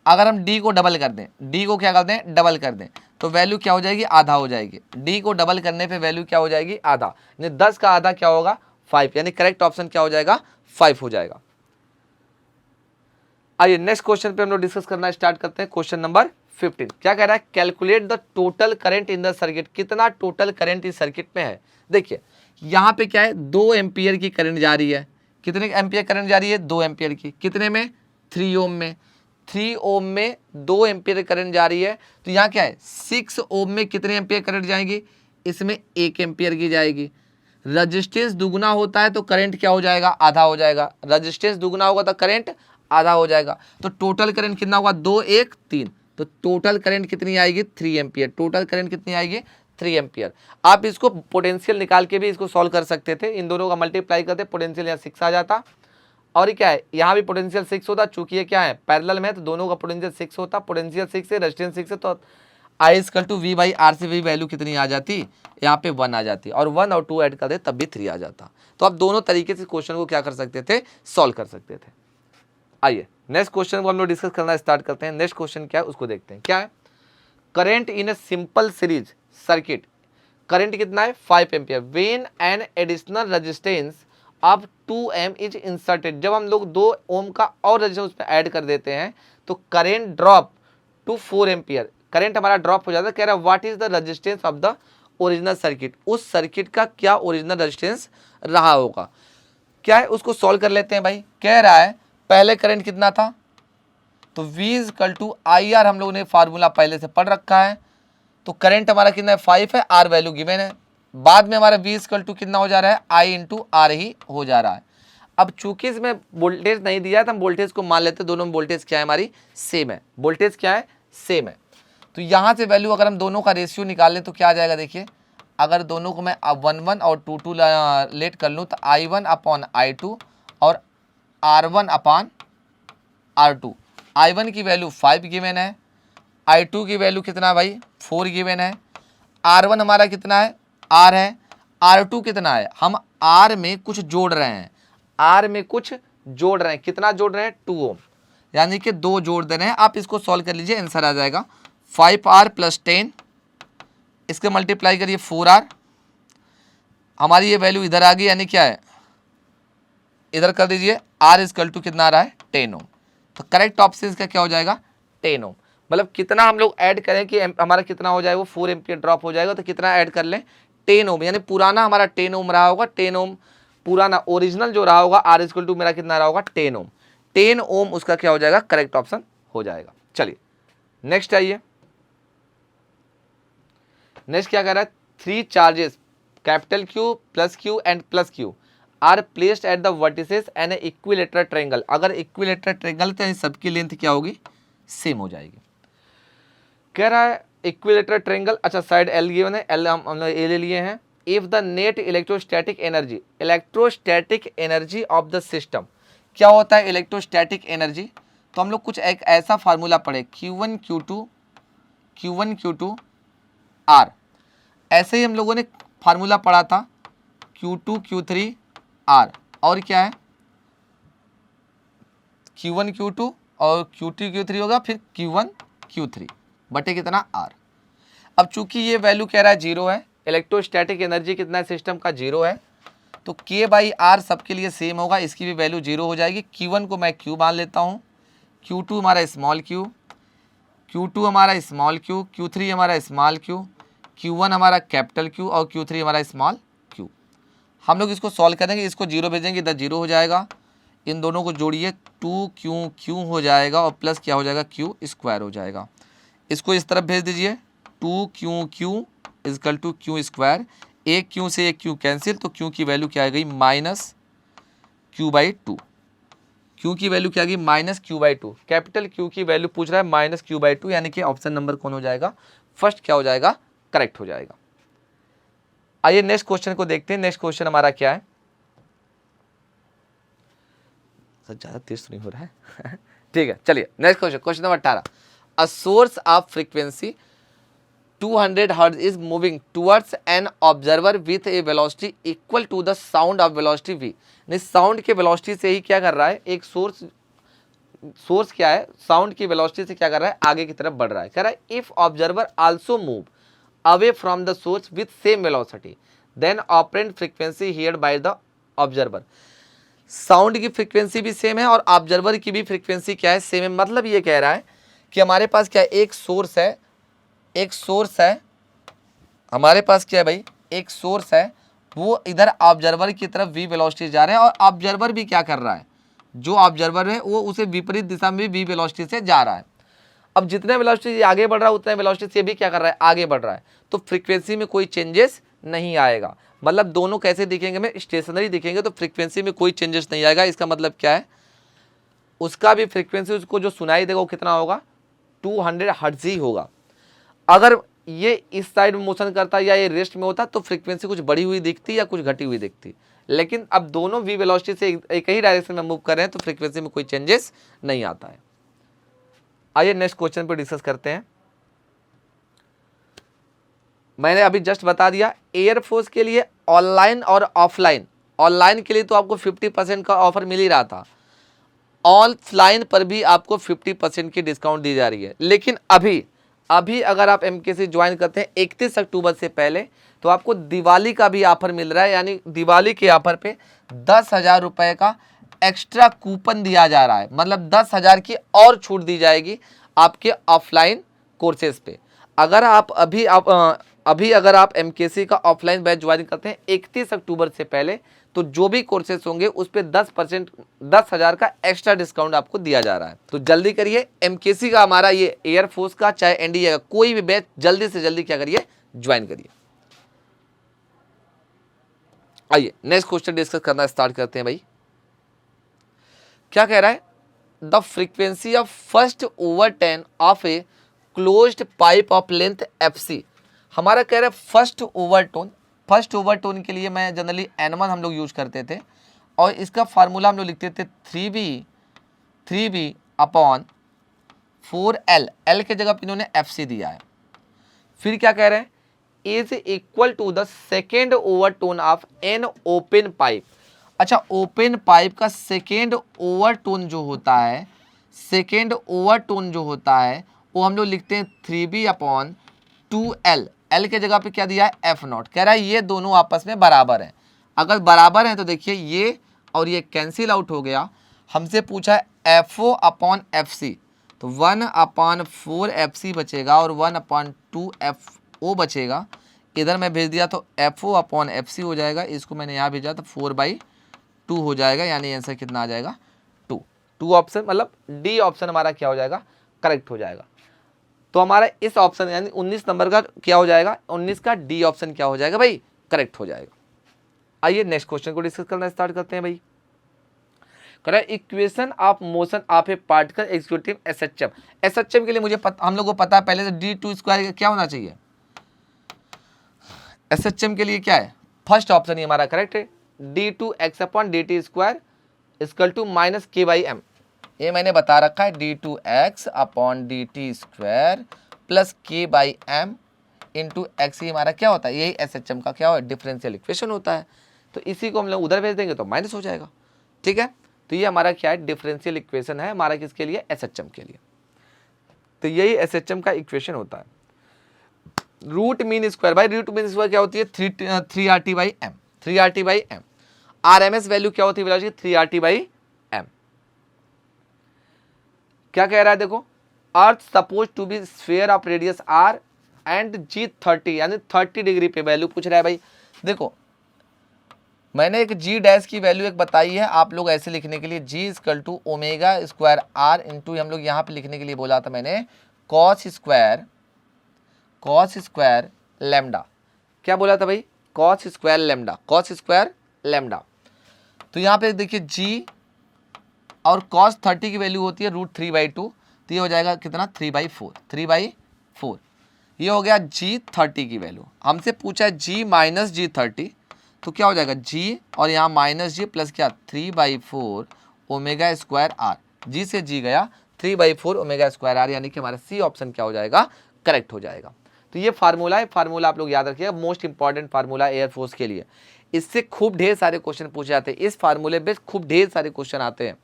अगर हम d को डबल कर दें, d को क्या कर दें, डबल कर दें, तो वैल्यू क्या हो जाएगी, आधा हो जाएगी। d को डबल करने पे वैल्यू क्या हो जाएगी, आधा, यानी 10 का आधा क्या होगा 5, यानी करेक्ट ऑप्शन क्या हो जाएगा 5 हो जाएगा। आइए नेक्स्ट क्वेश्चन पे हम लोग डिस्कस करना स्टार्ट करते हैं। क्वेश्चन नंबर 15 क्या कह रहा है, calculate the total current in the circuit, कितना टोटल करंट इस सर्किट में है। देखिए यहाँ पे क्या है 2 एम्पियर की करंट जा रही है, कितने एम्पियर करंट जा रही है 2 एम्पियर की, कितने में 3 ओम में, 3 ओम में 2 एम्पियर करंट जा रही है। तो यहाँ क्या है 6 ओम में कितने एम्पियर करंट जाएगी, इसमें 1 एम्पियर की जाएगी। रजिस्टेंस दुगुना होता है तो करंट क्या हो जाएगा, आधा हो जाएगा, रजिस्टेंस दुगुना होगा तो करंट आधा हो जाएगा। तो टोटल करंट कितना होगा 2 1 3, तो टोटल करंट कितनी आएगी 3 एम्पियर, टोटल करंट कितनी आएगी 3 एम्पियर। आप इसको पोटेंशियल निकाल के भी इसको सॉल्व कर सकते थे, इन दोनों का मल्टीप्लाई करते पोटेंशियल यहाँ 6 आ जाता, और क्या है यहाँ भी पोटेंशियल 6 होता, चूंकि ये क्या है पैरेलल में तो दोनों का पोटेंशियल 6 होता, पोटेंशियल 6 है रेजिस्टेंस 6 है, तो I = V/R से V वैल्यू कितनी आ जाती, यहाँ पे 1 आ जाती, और 1 और 2 ऐड कर दे तब भी 3 आ जाता। तो आप दोनों तरीके से क्वेश्चन को क्या कर सकते थे, सॉल्व कर सकते थे। आइए नेक्स्ट क्वेश्चन को हम लोग डिस्कस करना स्टार्ट करते हैं। नेक्स्ट क्वेश्चन क्या है उसको देखते हैं। क्या है, current in a simple series circuit, current कितना है 5 ampere, when an additional resistance of 2M is inserted, जब हम लोग 2 ओम का और रेजिस्टेंस उसमें ऐड कर देते हैं तो current drop to 4 ampere, current हमारा ड्रॉप हो जाता है। कह रहा है what is the resistance of the original circuit, उस सर्किट का क्या ओरिजिनल रेजिस्टेंस रहा होगा। क्या है उसको सॉल्व कर लेते हैं भाई। कह रहा है पहले करंट कितना था, तो V = IR हम लोगों ने फार्मूला पहले से पढ़ रखा है, तो करंट हमारा कितना है 5 है, R वैल्यू गिवन है। बाद में हमारा V = कितना हो जा रहा है I × R ही हो जा रहा है। अब चूंकि इसमें वोल्टेज नहीं दिया है तो हम वोल्टेज को मान लेते हैं दोनों में वोल्टेज क्या है हमारी सेम है, वोल्टेज क्या है सेम है। तो यहाँ से वैल्यू अगर हम दोनों का रेशियो निकाल लें तो क्या आ जाएगा, देखिए अगर दोनों को मैं 1 और 2 लेट कर लूँ तो I1 अपॉन I2 और R1 अपॉन R2। I1 की वैल्यू 5 गिवन है, I2 की वैल्यू कितना भाई 4 गिवन है, R1 हमारा कितना है R है, R2 कितना है, हम R में कुछ जोड़ रहे हैं, R में कुछ जोड़ रहे हैं, कितना जोड़ रहे हैं 2 ओम, यानी कि 2 जोड़ दे रहे हैं। आप इसको सॉल्व कर लीजिए, आंसर आ जाएगा 5R प्लस 10, इसके मल्टीप्लाई करिए 4R, हमारी ये वैल्यू इधर आ गई, यानी क्या है इधर कर दीजिए, R इजकल टू कितना आ रहा है 10 ओम। तो करेक्ट ऑप्शन इसका क्या हो जाएगा 10 ओम। मतलब कितना हम लोग ऐड करें कि हमारा कितना हो जाएगा, वो 4 एम्पियर ड्रॉप हो जाएगा, तो कितना ऐड कर लें 10 ओम, यानी पुराना हमारा 10 ओम रहा होगा, 10 ओम पुराना ओरिजिनल जो रहा होगा R इजकल टू मेरा कितना रहा होगा 10 ओम, 10 ओम उसका क्या हो जाएगा करेक्ट ऑप्शन हो जाएगा। चलिए नेक्स्ट आइए, नेक्स्ट क्या कर रहा है, 3 charges capital Q plus Q and plus Q are placed at the vertices and equilateral triangle. अगर इक्विलेटरल ट्रायंगल तो सबकी लेंथ क्या होगी सेम हो जाएगी। कह रहा है इक्विलेटरल ट्रायंगल, अच्छा साइड L गिवन है, L हम ए ले लिए हैं। If the net electrostatic energy of the system, क्या होता है इलेक्ट्रोस्टैटिक एनर्जी, तो हम लोग कुछ एक ऐसा फार्मूला पढ़े Q1 Q2 R, ऐसे ही हम लोगों ने फार्मूला पढ़ा था Q2 Q3 R, और क्या है Q1 Q2 और Q2 Q3 होगा, फिर Q1 Q3 बटे कितना R। अब चूंकि ये वैल्यू कह रहा है 0 है, इलेक्ट्रोस्टैटिक एनर्जी कितना है सिस्टम का 0 है, तो K बाई R सबके लिए सेम होगा, इसकी भी वैल्यू 0 हो जाएगी। Q1 को मैं Q मान लेता हूँ, Q2 हमारा स्मॉल q, Q2 हमारा स्मॉल q, Q3 हमारा स्मॉल q, Q1 हमारा कैपिटल Q और Q3 हमारा स्मॉल q। हम लोग इसको सॉल्व करेंगे, इसको 0 भेजेंगे इधर 0 हो जाएगा, इन दोनों को जोड़िए 2q हो जाएगा और प्लस क्या हो जाएगा q स्क्वायर हो जाएगा। इसको इस तरफ भेज दीजिए 2q equal to q square, एक q से एक q कैंसिल, तो q की वैल्यू क्या आ गई माइनस q/2, q की वैल्यू क्या आ गई माइनस q/2। कैपिटल Q की वैल्यू पूछ रहा है माइनस q/2, यानी कि ऑप्शन नंबर कौन हो जाएगा फर्स्ट क्या हो जाएगा करेक्ट हो जाएगा। आइए नेक्स्ट क्वेश्चन को देखते हैं। नेक्स्ट क्वेश्चन हमारा क्या है, सर ज्यादा तेज नहीं हो रहा है ठीक है चलिए next question, question number 18। A source of frequency 200 hertz is moving towards an observer with a velocity equal to the sound of velocity v। नहीं, साउंड के वेलोसिटी से ही क्या कर रहा है, एक सोर्स क्या है साउंड की वेलोसिटी से क्या कर रहा है आगे की तरफ बढ़ रहा है। कह रहा है if observer also move away from the source with same velocity then operant frequency heard by the observer। Sound की फ्रीक्वेंसी भी सेम है और ऑब्जर्वर की भी फ्रीक्वेंसी क्या है सेम है। मतलब ये कह रहा है कि हमारे पास क्या है एक सोर्स है हमारे पास क्या है भाई एक सोर्स है, वो इधर ऑब्जर्वर की तरफ v वेलोसिटी जा रहे हैं और ऑब्जर्वर भी क्या कर रहा है, जो ऑब्जर्वर है वो उसे विपरीत दिशा में v वेलोसिटी से जा रहा है। अब जितने वेलोसिटी आगे बढ़ रहा है उतने वेलोसिटी से भी क्या कर रहा है आगे बढ़ रहा है, तो फ्रीक्वेंसी में कोई चेंजेस नहीं आएगा। मतलब दोनों कैसे दिखेंगे में स्टेशनरी दिखेंगे, तो फ्रीक्वेंसी में कोई चेंजेस नहीं आएगा। इसका मतलब क्या है उसका भी फ्रीक्वेंसी उसको जो सुनाई देगा वो कितना होगा 200 हर्ट्ज ही होगा। अगर ये इस साइड में मोशन करता या ये रेस्ट में होता तो फ्रीक्वेंसी कुछ बढ़ी हुई दिखती या कुछ घटी हुई दिखती, लेकिन अब दोनों v वेलोसिटी से एक ही डायरेक्शन में मूव कर रहे हैं तो फ्रीक्वेंसी में कोई चेंजेस नहीं आता है। आइए नेक्स्ट क्वेश्चन पर डिस्कस करते हैं। मैंने अभी जस्ट बता दिया एयरफोर्स के लिए ऑनलाइन और ऑफलाइन, ऑनलाइन के लिए तो आपको 50% का ऑफर मिल ही रहा था, ऑफलाइन पर भी आपको 50% की डिस्काउंट दी जा रही है। लेकिन अभी अगर आप एमकेसी ज्वाइन करते हैं 31 अक्टूबर से पहले तो आपको दिवाली का भी ऑफर मिल रहा है, यानी दिवाली के ऑफर पे 10,000 रुपये का एक्स्ट्रा कूपन दिया जा रहा है। मतलब 10,000 की और छूट दी जाएगी आपके ऑफलाइन कोर्सेज पे। अगर आप अभी अगर आप एमकेसी का ऑफलाइन बैच ज्वाइन करते हैं 31 अक्टूबर से पहले तो जो भी कोर्सेज होंगे उस पर 10,000 का एक्स्ट्रा डिस्काउंट आपको दिया जा रहा है। तो जल्दी करिए, एमकेसी का हमारा ये एयरफोर्स का चाहे एनडीए का कोई भी बैच जल्दी से जल्दी क्या करिए ज्वाइन करिए। आइए नेक्स्ट क्वेश्चन डिस्कस करना स्टार्ट करते हैं भाई। क्या कह रहा है, the frequency of first overturn of a closed pipe of length FC। हमारा कह रहा है फर्स्ट ओवरटोन के लिए मैं जनरली N1 हम लोग यूज करते थे और इसका फार्मूला हम लोग लिखते थे 3B अपॉन 4L, L के जगह पे इन्होंने FC दिया है। फिर क्या कह रहे हैं, is equal to the second overtone of an open pipe. अच्छा, ओपन पाइप का सेकेंड ओवरटोन जो होता है, वो हम लोग लिखते हैं 3B अपॉन 2L, L के जगह पे क्या दिया है F0। कह रहा है ये दोनों आपस में बराबर हैं। अगर बराबर हैं तो देखिए ये और ये कैंसिल आउट हो गया। हमसे पूछा है FO अपॉन FC, तो 1/4FC बचेगा और 1/2FO बचेगा। इधर मैं भेज दिया तो FO अपॉन FC हो जाएगा, इसको मैंने यहाँ भेजा तो 4/2 हो जाएगा, यानी आंसर कितना आ जाएगा 2 ऑप्शन, मतलब डी ऑप्शन हमारा क्या हो जाएगा, करेक्ट हो जाएगा। तो हमारा इस ऑप्शन यानी 19 नंबर का क्या हो जाएगा, 19 का डी ऑप्शन क्या हो जाएगा भाई, करेक्ट हो जाएगा। आइए नेक्स्ट क्वेश्चन को डिस्कस करना स्टार्ट करते हैं भाई। Equation of motion of A particle executive SHM के लिए मुझे हम लोग को पता है पहले से d2² क्या होना चाहिए। SHM के लिए क्या है, फर्स्ट ऑप्शन ही हमारा करेक्ट है, d2x upon dt² equal to -k/m। ये मैंने बता रखा है d2x upon dt² plus k/m into x, ही हमारा क्या होता है, यही SHM का क्या हो, डिफरेंशियल इक्वेशन होता है। तो इसी को हम लोग उधर भेज देंगे तो माइनस हो जाएगा। ठीक है, तो ये हमारा क्या है, डिफरेंशियल इक्वेशन है हमारा, किसके लिए, SHM के लिए। तो यही SHM का इक्वेशन होता है। रूट मीन स्क्वायर, भाई रूट मीन स्क्वायर क्या होती है, 3RT/m, 3RT/m। RMS वैल्यू क्या होती है, 3RT/m। क्या कह रहा है देखो, earth suppose to be sphere of radius r and g 30, यानी 30 डिग्री पे वैल्यू पूछ रहा है भाई। देखो मैंने एक g डैश की वैल्यू एक बताई है, आप लोग ऐसे लिखने के लिए g equal to ω² r into, हम लोग यहाँ पे लिखने के लिए बोला था मैंने cos स्क्वायर लैम्डा। क्या बोला था भाई, cos स्क्वायर लैम्डा। तो यहाँ पे देखिए g और cos 30 की वैल्यू होती है √3/2, तो ये हो जाएगा कितना 3/4। ये हो गया g 30 की वैल्यू। हमसे पूछा है g माइनस g 30, तो क्या हो जाएगा g और यहाँ माइनस g प्लस क्या 3/4 ω² r, g से g गया 3/4 ω² r, यानी कि हमारा सी ऑप्शन क्या हो जाएगा, करेक्ट हो जाएगा। तो ये फार्मूला है, फार्मूला आप लोग याद रखिएगा, मोस्ट इंपॉर्टेंट फार्मूला एयरफोर्स के लिए। इससे खूब ढेर सारे क्वेश्चन पूछे जाते हैं, इस फार्मूले पे खूब ढेर सारे क्वेश्चन आते हैं।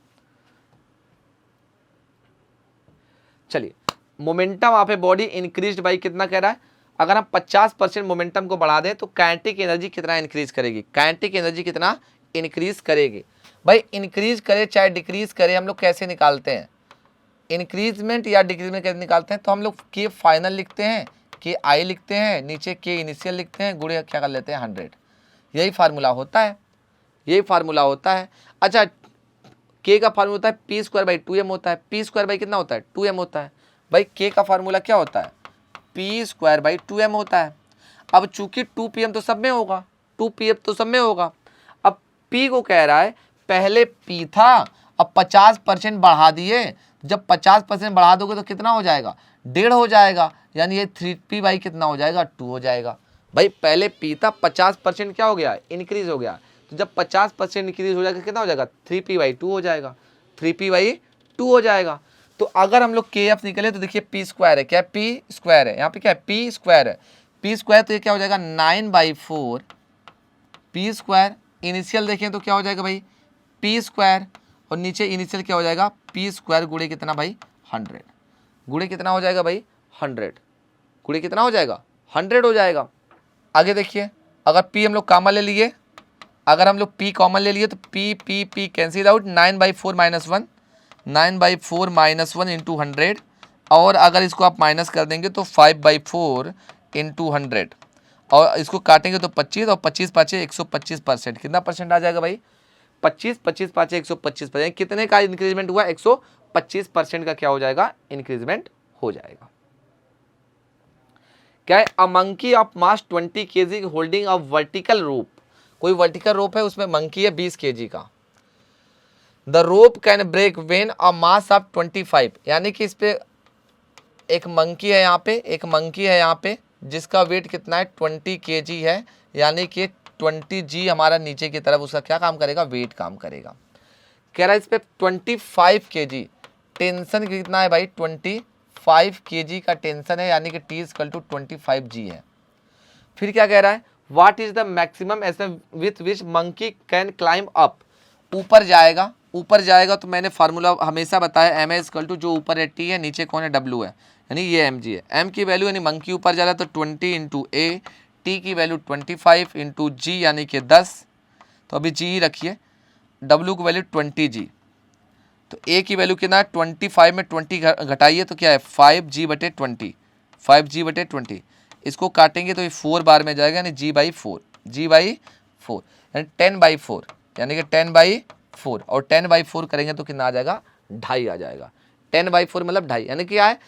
चलिए, momentum of a body increased by कितना कह रहा है, अगर हम 50% मोमेंटम को बढ़ा दें तो काइनेटिक एनर्जी कितना इंक्रीज करेगी, काइनेटिक एनर्जी कितना इंक्रीज करेगी। भाई इंक्रीज करे चाहे डिक्रीज करे, हम लोग कैसे निकालते हैं, इंक्रीजमेंट या डिक्रीजमेंट कैसे निकालते हैं, तो हम लोग के फाइनल लिखते हैं, के आई लिखते हैं, नीचे के इनिशियल लिखते हैं, गुणे क्या कर लेते हैं 100। यही फार्मूला होता है, अच्छा के का फार्मूला होता है p²/2m होता है, p² कितना होता है 2m होता है। भाई के का फार्मूला क्या होता है, p²/2m होता है। अब चूंकि 2pm तो सब में होगा, 2pm तो सब में होगा। अब p को कह रहा है पहले p था, अब 50% बढ़ा दिए, जब 50% बढ़ा दोगे तो कितना हो जाएगा, 1.5 हो जाएगा, यानी ये 3p/ कितना हो जाएगा 2 हो जाएगा। भाई पहले p था, 50% क्या हो गया, इंक्रीज हो गया, तो जब 50% इंक्रीज हो जाएगा कितना हो जाएगा 3p/2 हो जाएगा, 3p/2 हो जाएगा। तो अगर हम लोग kf निकले तो देखिए p² है, क्या p² है, यहाँ पे क्या है p² है, p² तो ये क्या हो जाएगा 9/4 p²। इनिशियल देखें तो क्या हो जाएगा भाई p² और नीचे इनिशियल क्या हो जाएगा p² गुणे कितना भाई 100, गुणे कितना हो जाएगा भाई 100, गुणे कितना हो जाएगा 100 हो जाएगा। आगे देखिए, अगर p हम लोग कॉमन ले लिए, अगर हम लोग p कॉमन ले लिए तो p कैंसिल आउट, 9/4 - 1 इंटू 100, और अगर इसको आप माइनस कर देंगे तो 5/4 इंटू 100, और इसको काटेंगे तो 25, और 25 पाँचे 125%, कितना परसेंट आ जाएगा भाई 25 पाँचे 125%, कितने का इंक्रीजमेंट हुआ 125% का क्या हो जाएगा इंक्रीजमेंट हो जाएगा। क्या है, a monkey of mass 20 kg holding a vertical rope, कोई वर्टिकल रोप है उसमें मंकी है 20 kg का, the rope can break when a mass of 25, यानी कि इस पे एक मंकी है यहाँ पे, एक मंकी है यहाँ पे जिसका वेट कितना है 20 kg है, यानी कि 20 G हमारा नीचे की तरफ उसका क्या काम करेगा, वेट काम करेगा। कह रहा है इस पे 25 kg टेंशन कितना है भाई, 25 kg का टेंशन है, यानी कि T = 25 G है। फिर क्या कह रहा है, what is the maximum with which monkey can climb up, ऊपर जाएगा, ऊपर जाएगा तो मैंने फार्मूला हमेशा बताया m = जो ऊपर है T है, नीचे कौन है, W है, यानी ये mg है। m की वैल्यू यानी मंकी ऊपर जा रहा है तो 20 × a, T की वैल्यू 25 × g यानी कि 10, तो अभी g ही रखिए, W की वैल्यू 20g, तो a की वैल्यू कितना है 25 में 20 घटाइए तो क्या है 5g/20, 5g/20, इसको काटेंगे तो ये 4 बार में जाएगा, यानी g/4, g/4 यानी 10/4, यानी कि 10/4, और 10/4 करेंगे तो कितना आ जाएगा, 2.5 आ जाएगा। 10/4 मतलब 2.5, यानी कि है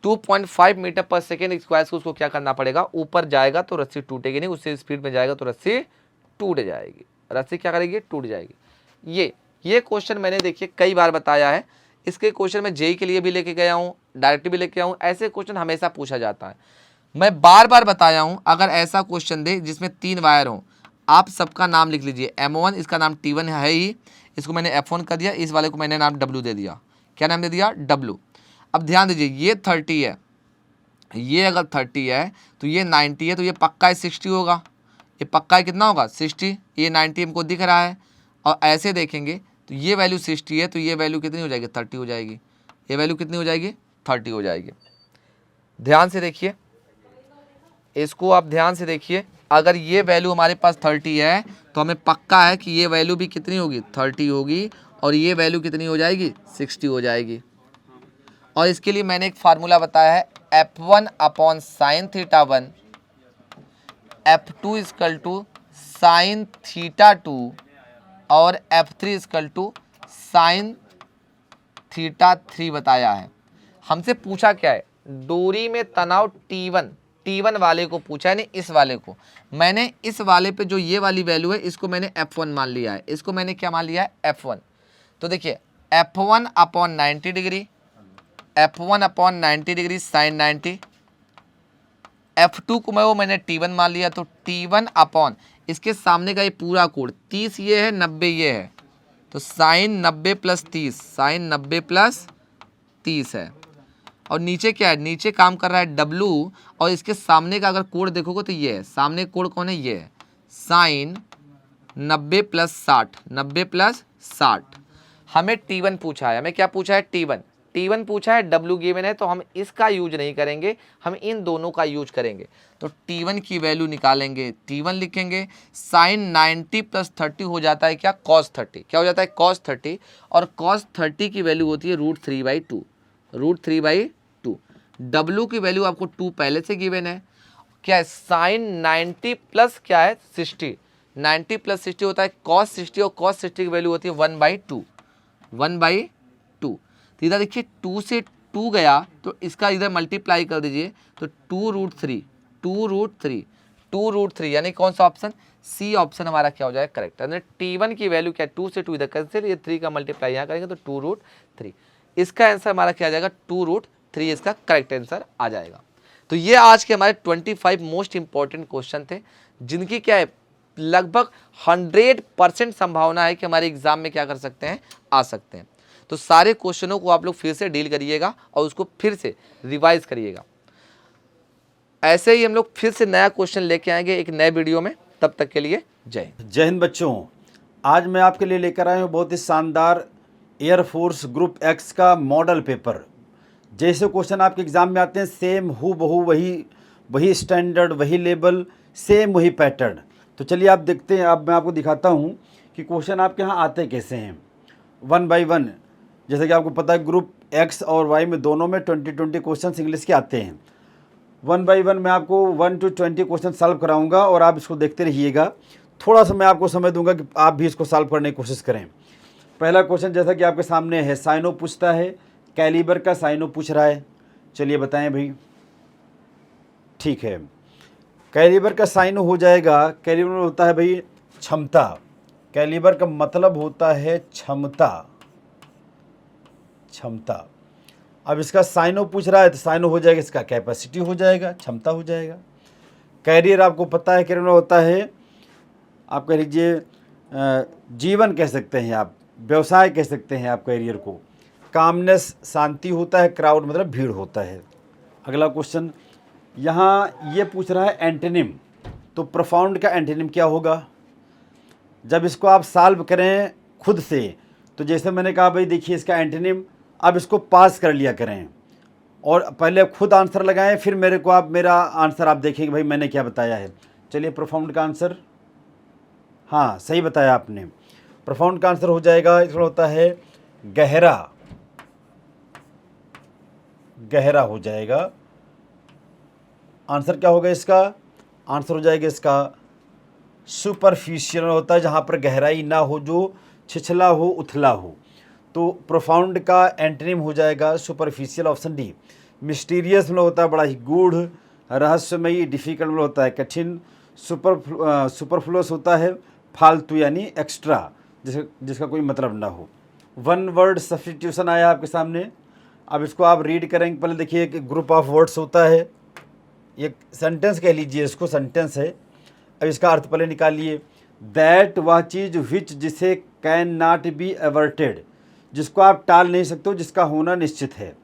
2.5 मीटर पर सेकेंड स्क्वायर से उसको क्या करना पड़ेगा, ऊपर जाएगा तो रस्सी टूटेगी नहीं, उससे स्पीड में जाएगा तो रस्सी टूट जाएगी, रस्सी क्या करेगी, टूट जाएगी। ये क्वेश्चन मैंने देखिए कई बार बताया है, इसके क्वेश्चन मैं जेई के लिए भी लेके गया हूँ, डायरेक्ट भी लेके आया हूँ, ऐसे क्वेश्चन हमेशा पूछा जाता है। मैं बार बार बताया हूँ, अगर ऐसा क्वेश्चन दे जिसमें 3 वायर हो, आप सबका नाम लिख लीजिए, M1 इसका नाम T1 है ही, इसको मैंने F1 कर दिया, इस वाले को मैंने नाम W दे दिया, क्या नाम दे दिया, W। अब ध्यान दीजिए ये 30 है, ये अगर 30 है तो ये 90 है, तो ये पक्का है 60 होगा, ये पक्का है कितना होगा 60, ये 90 हमको दिख रहा है, और ऐसे देखेंगे तो ये वैल्यू 60 है, तो ये वैल्यू कितनी हो जाएगी, 30 हो जाएगी, ये वैल्यू कितनी हो जाएगी, 30 हो जाएगी। ध्यान से देखिए, इसको आप ध्यान से देखिए, अगर ये वैल्यू हमारे पास 30 है तो हमें पक्का है कि ये वैल्यू भी कितनी होगी, 30 होगी, और ये वैल्यू कितनी हो जाएगी, 60 हो जाएगी। और इसके लिए मैंने एक फार्मूला बताया है, F1/sin θ1, F2 = sin θ2, और F3 = sin θ3 बताया है। हमसे पूछा क्या है, डोरी में तनाव T1 वाले को पूछा है, नहीं इस वाले को। मैंने इस वाले पे जो ये वाली वैल्यू है इसको मैंने F1 मान लिया है, इसको मैंने क्या मान लिया है, F1। तो देखिए F1/90 degree, F1/90 degree sin 90, F2 को मैंने T1 मान लिया, तो T1 इसके सामने का ये पूरा कोण 30 ये है, 90 ये है, तो sin 90 + 30, sin 90 + 30 है। और नीचे क्या है, नीचे काम कर रहा है W, और इसके सामने का अगर कोण देखोगे तो ये है, सामने कोण कौन है, ये है sin 90 + 60, 90 + 60। हमें T1 पूछा है, हमें क्या पूछा है, T1 पूछा है, W गिवन है, तो हम इसका यूज नहीं करेंगे, हम इन दोनों का यूज करेंगे। तो T1 की वैल्यू निकालेंगे, T1 लिखेंगे, sin 90 + 30 हो जाता है क्या, cos 30, क्या हो जाता है, cos 30, और cos 30 की वैल्यू होती है √3/2, √3/2। W की वैल्यू आपको 2 पहले से गिवन है, क्या है, sin 90 + क्या है 60, 90 + 60 होता है cos 60, और cos 60 की वैल्यू होती है 1/2, 1/2। तो इधर देखिए 2 से 2 गया तो इसका इधर मल्टीप्लाई कर दीजिए, तो 2√3, 2√3 यानी कौन सा ऑप्शन, सी ऑप्शन हमारा क्या हो जाएगा, करेक्ट। यानी T1 की वैल्यू क्या है, 2 से 2 इधर कैंसिल, ये 3 का मल्टीप्लाई यहाँ करेंगे तो 2√3, इसका आंसर हमारा क्या आ जाएगा, 2√3 इसका करेक्ट आंसर आ जाएगा। तो ये आज के हमारे 25 मोस्ट इंपॉर्टेंट क्वेश्चन थे, जिनकी क्या है, लगभग 100% संभावना है कि हमारे एग्जाम में क्या कर सकते हैं, आ सकते हैं। तो सारे क्वेश्चनों को आप लोग फिर से डील करिएगा और उसको फिर से रिवाइज करिएगा। ऐसे ही हम लोग फिर से नया क्वेश्चन लेके आएंगे एक नए वीडियो में, तब तक के लिए जय हिंद बच्चों। आज मैं आपके लिए लेकर आया हूँ बहुत ही शानदार एयरफोर्स ग्रुप एक्स का मॉडल पेपर। जैसे क्वेश्चन आपके एग्ज़ाम में आते हैं सेम हूबहू वही स्टैंडर्ड, वही लेवल, सेम वही पैटर्न। तो चलिए आप देखते हैं, अब मैं आपको दिखाता हूँ कि क्वेश्चन आपके यहाँ आते कैसे हैं, 1 बाय 1। जैसे कि आपको पता है ग्रुप एक्स और वाई में दोनों में 20 क्वेश्चन इंग्लिश के आते हैं। 1 बाय 1 मैं आपको 1 to 20 क्वेश्चन सॉल्व कराऊंगा और आप इसको देखते रहिएगा। थोड़ा सा मैं आपको समय दूंगा कि आप भी इसको सॉल्व करने की कोशिश करें। पहला क्वेश्चन जैसा कि आपके सामने है, साइनो पूछता है, कैलिबर का साइनो पूछ रहा है। चलिए बताएं भाई। ठीक है, कैलिबर का साइनो हो जाएगा, कैलिबर होता है भाई क्षमता, कैलिबर का मतलब होता है क्षमता, क्षमता। अब इसका साइनो पूछ रहा है तो साइनो हो जाएगा, इसका कैपेसिटी हो जाएगा, क्षमता हो जाएगा। कैरियर आपको पता है कैरियर होता है, आप कह लीजिए जीवन कह सकते हैं, आप व्यवसाय कह सकते हैं आप कैरियर को। कामनेस शांति होता है, क्राउड मतलब भीड़ होता है। अगला क्वेश्चन यहाँ ये पूछ रहा है एंटोनिम, तो प्रोफाउंड का एंटोनिम क्या होगा? जब इसको आप सॉल्व करें खुद से, तो जैसे मैंने कहा भाई देखिए इसका एंटोनिम, अब इसको पास कर लिया करें और पहले खुद आंसर लगाएं, फिर मेरे को आप मेरा आंसर आप देखेंगे भाई मैंने क्या बताया है। चलिए प्रोफाउंड का आंसर, हाँ सही बताया आपने। प्रोफाउंड का आंसर हो जाएगा, इसमें होता है गहरा, गहरा हो जाएगा। आंसर क्या होगा इसका? आंसर हो जाएगा इसका सुपरफिशियल होता है, जहाँ पर गहराई ना हो, जो छिछला हो, उथला हो। तो प्रोफाउंड का एंटोनिम हो जाएगा सुपरफिशियल, ऑप्शन डी। मिस्टीरियस में होता है बड़ा ही गूढ़, रहस्यमयी, डिफिकल्ट में होता है कठिन, सुपरफ्लुअस होता है फालतू यानी एक्स्ट्रा, जिसका कोई मतलब ना हो। वन वर्ड सब्स्टिट्यूशन आया आपके सामने, अब इसको आप रीड करेंगे। पहले देखिए एक ग्रुप ऑफ वर्ड्स होता है, एक सेंटेंस कह लीजिए इसको, सेंटेंस है। अब इसका अर्थ पहले निकालिए। दैट वह चीज़ विच जिसे कैन नॉट बी एवर्टेड, जिसको आप टाल नहीं सकते हो, जिसका होना निश्चित है,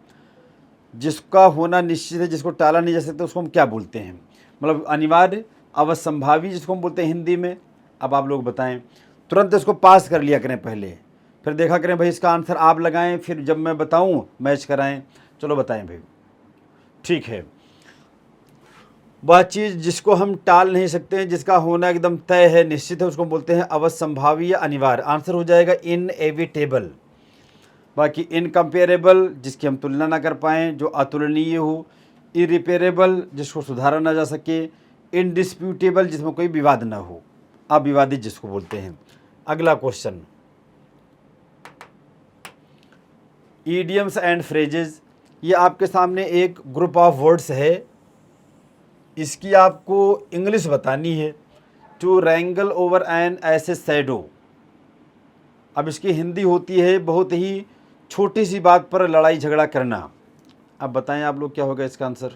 जिसका होना निश्चित है, जिसको टाला नहीं जा सकता, उसको हम क्या बोलते हैं? मतलब अनिवार्य, अवश्यंभावी जिसको हम बोलते हैं हिंदी में। अब आप लोग बताएं, तुरंत इसको पास कर लिया करें पहले, फिर देखा करें भाई इसका आंसर आप लगाएं, फिर जब मैं बताऊं मैच कराएं। चलो बताएं भाई। ठीक है, वह चीज़ जिसको हम टाल नहीं सकते हैं, जिसका होना एकदम तय है, निश्चित है, उसको बोलते हैं अवश्यंभावी या अनिवार्य। आंसर हो जाएगा इनएविटेबल। बाकी इनकम्पेरेबल, जिसकी हम तुलना ना कर पाएँ, जो अतुलनीय हो। इरिपेरेबल, जिसको सुधारा ना जा सके। इनडिस्प्यूटेबल, जिसमें कोई विवाद ना हो, अविवादित जिसको बोलते हैं। अगला क्वेश्चन, ईडियम्स एंड फ्रेजेस। ये आपके सामने एक ग्रुप ऑफ वर्ड्स है, इसकी आपको इंग्लिश बतानी है। टू रैंगल ओवर एन ऐसे सैडो। अब इसकी हिंदी होती है बहुत ही छोटी सी बात पर लड़ाई झगड़ा करना। अब बताएं आप लोग क्या होगा इसका आंसर?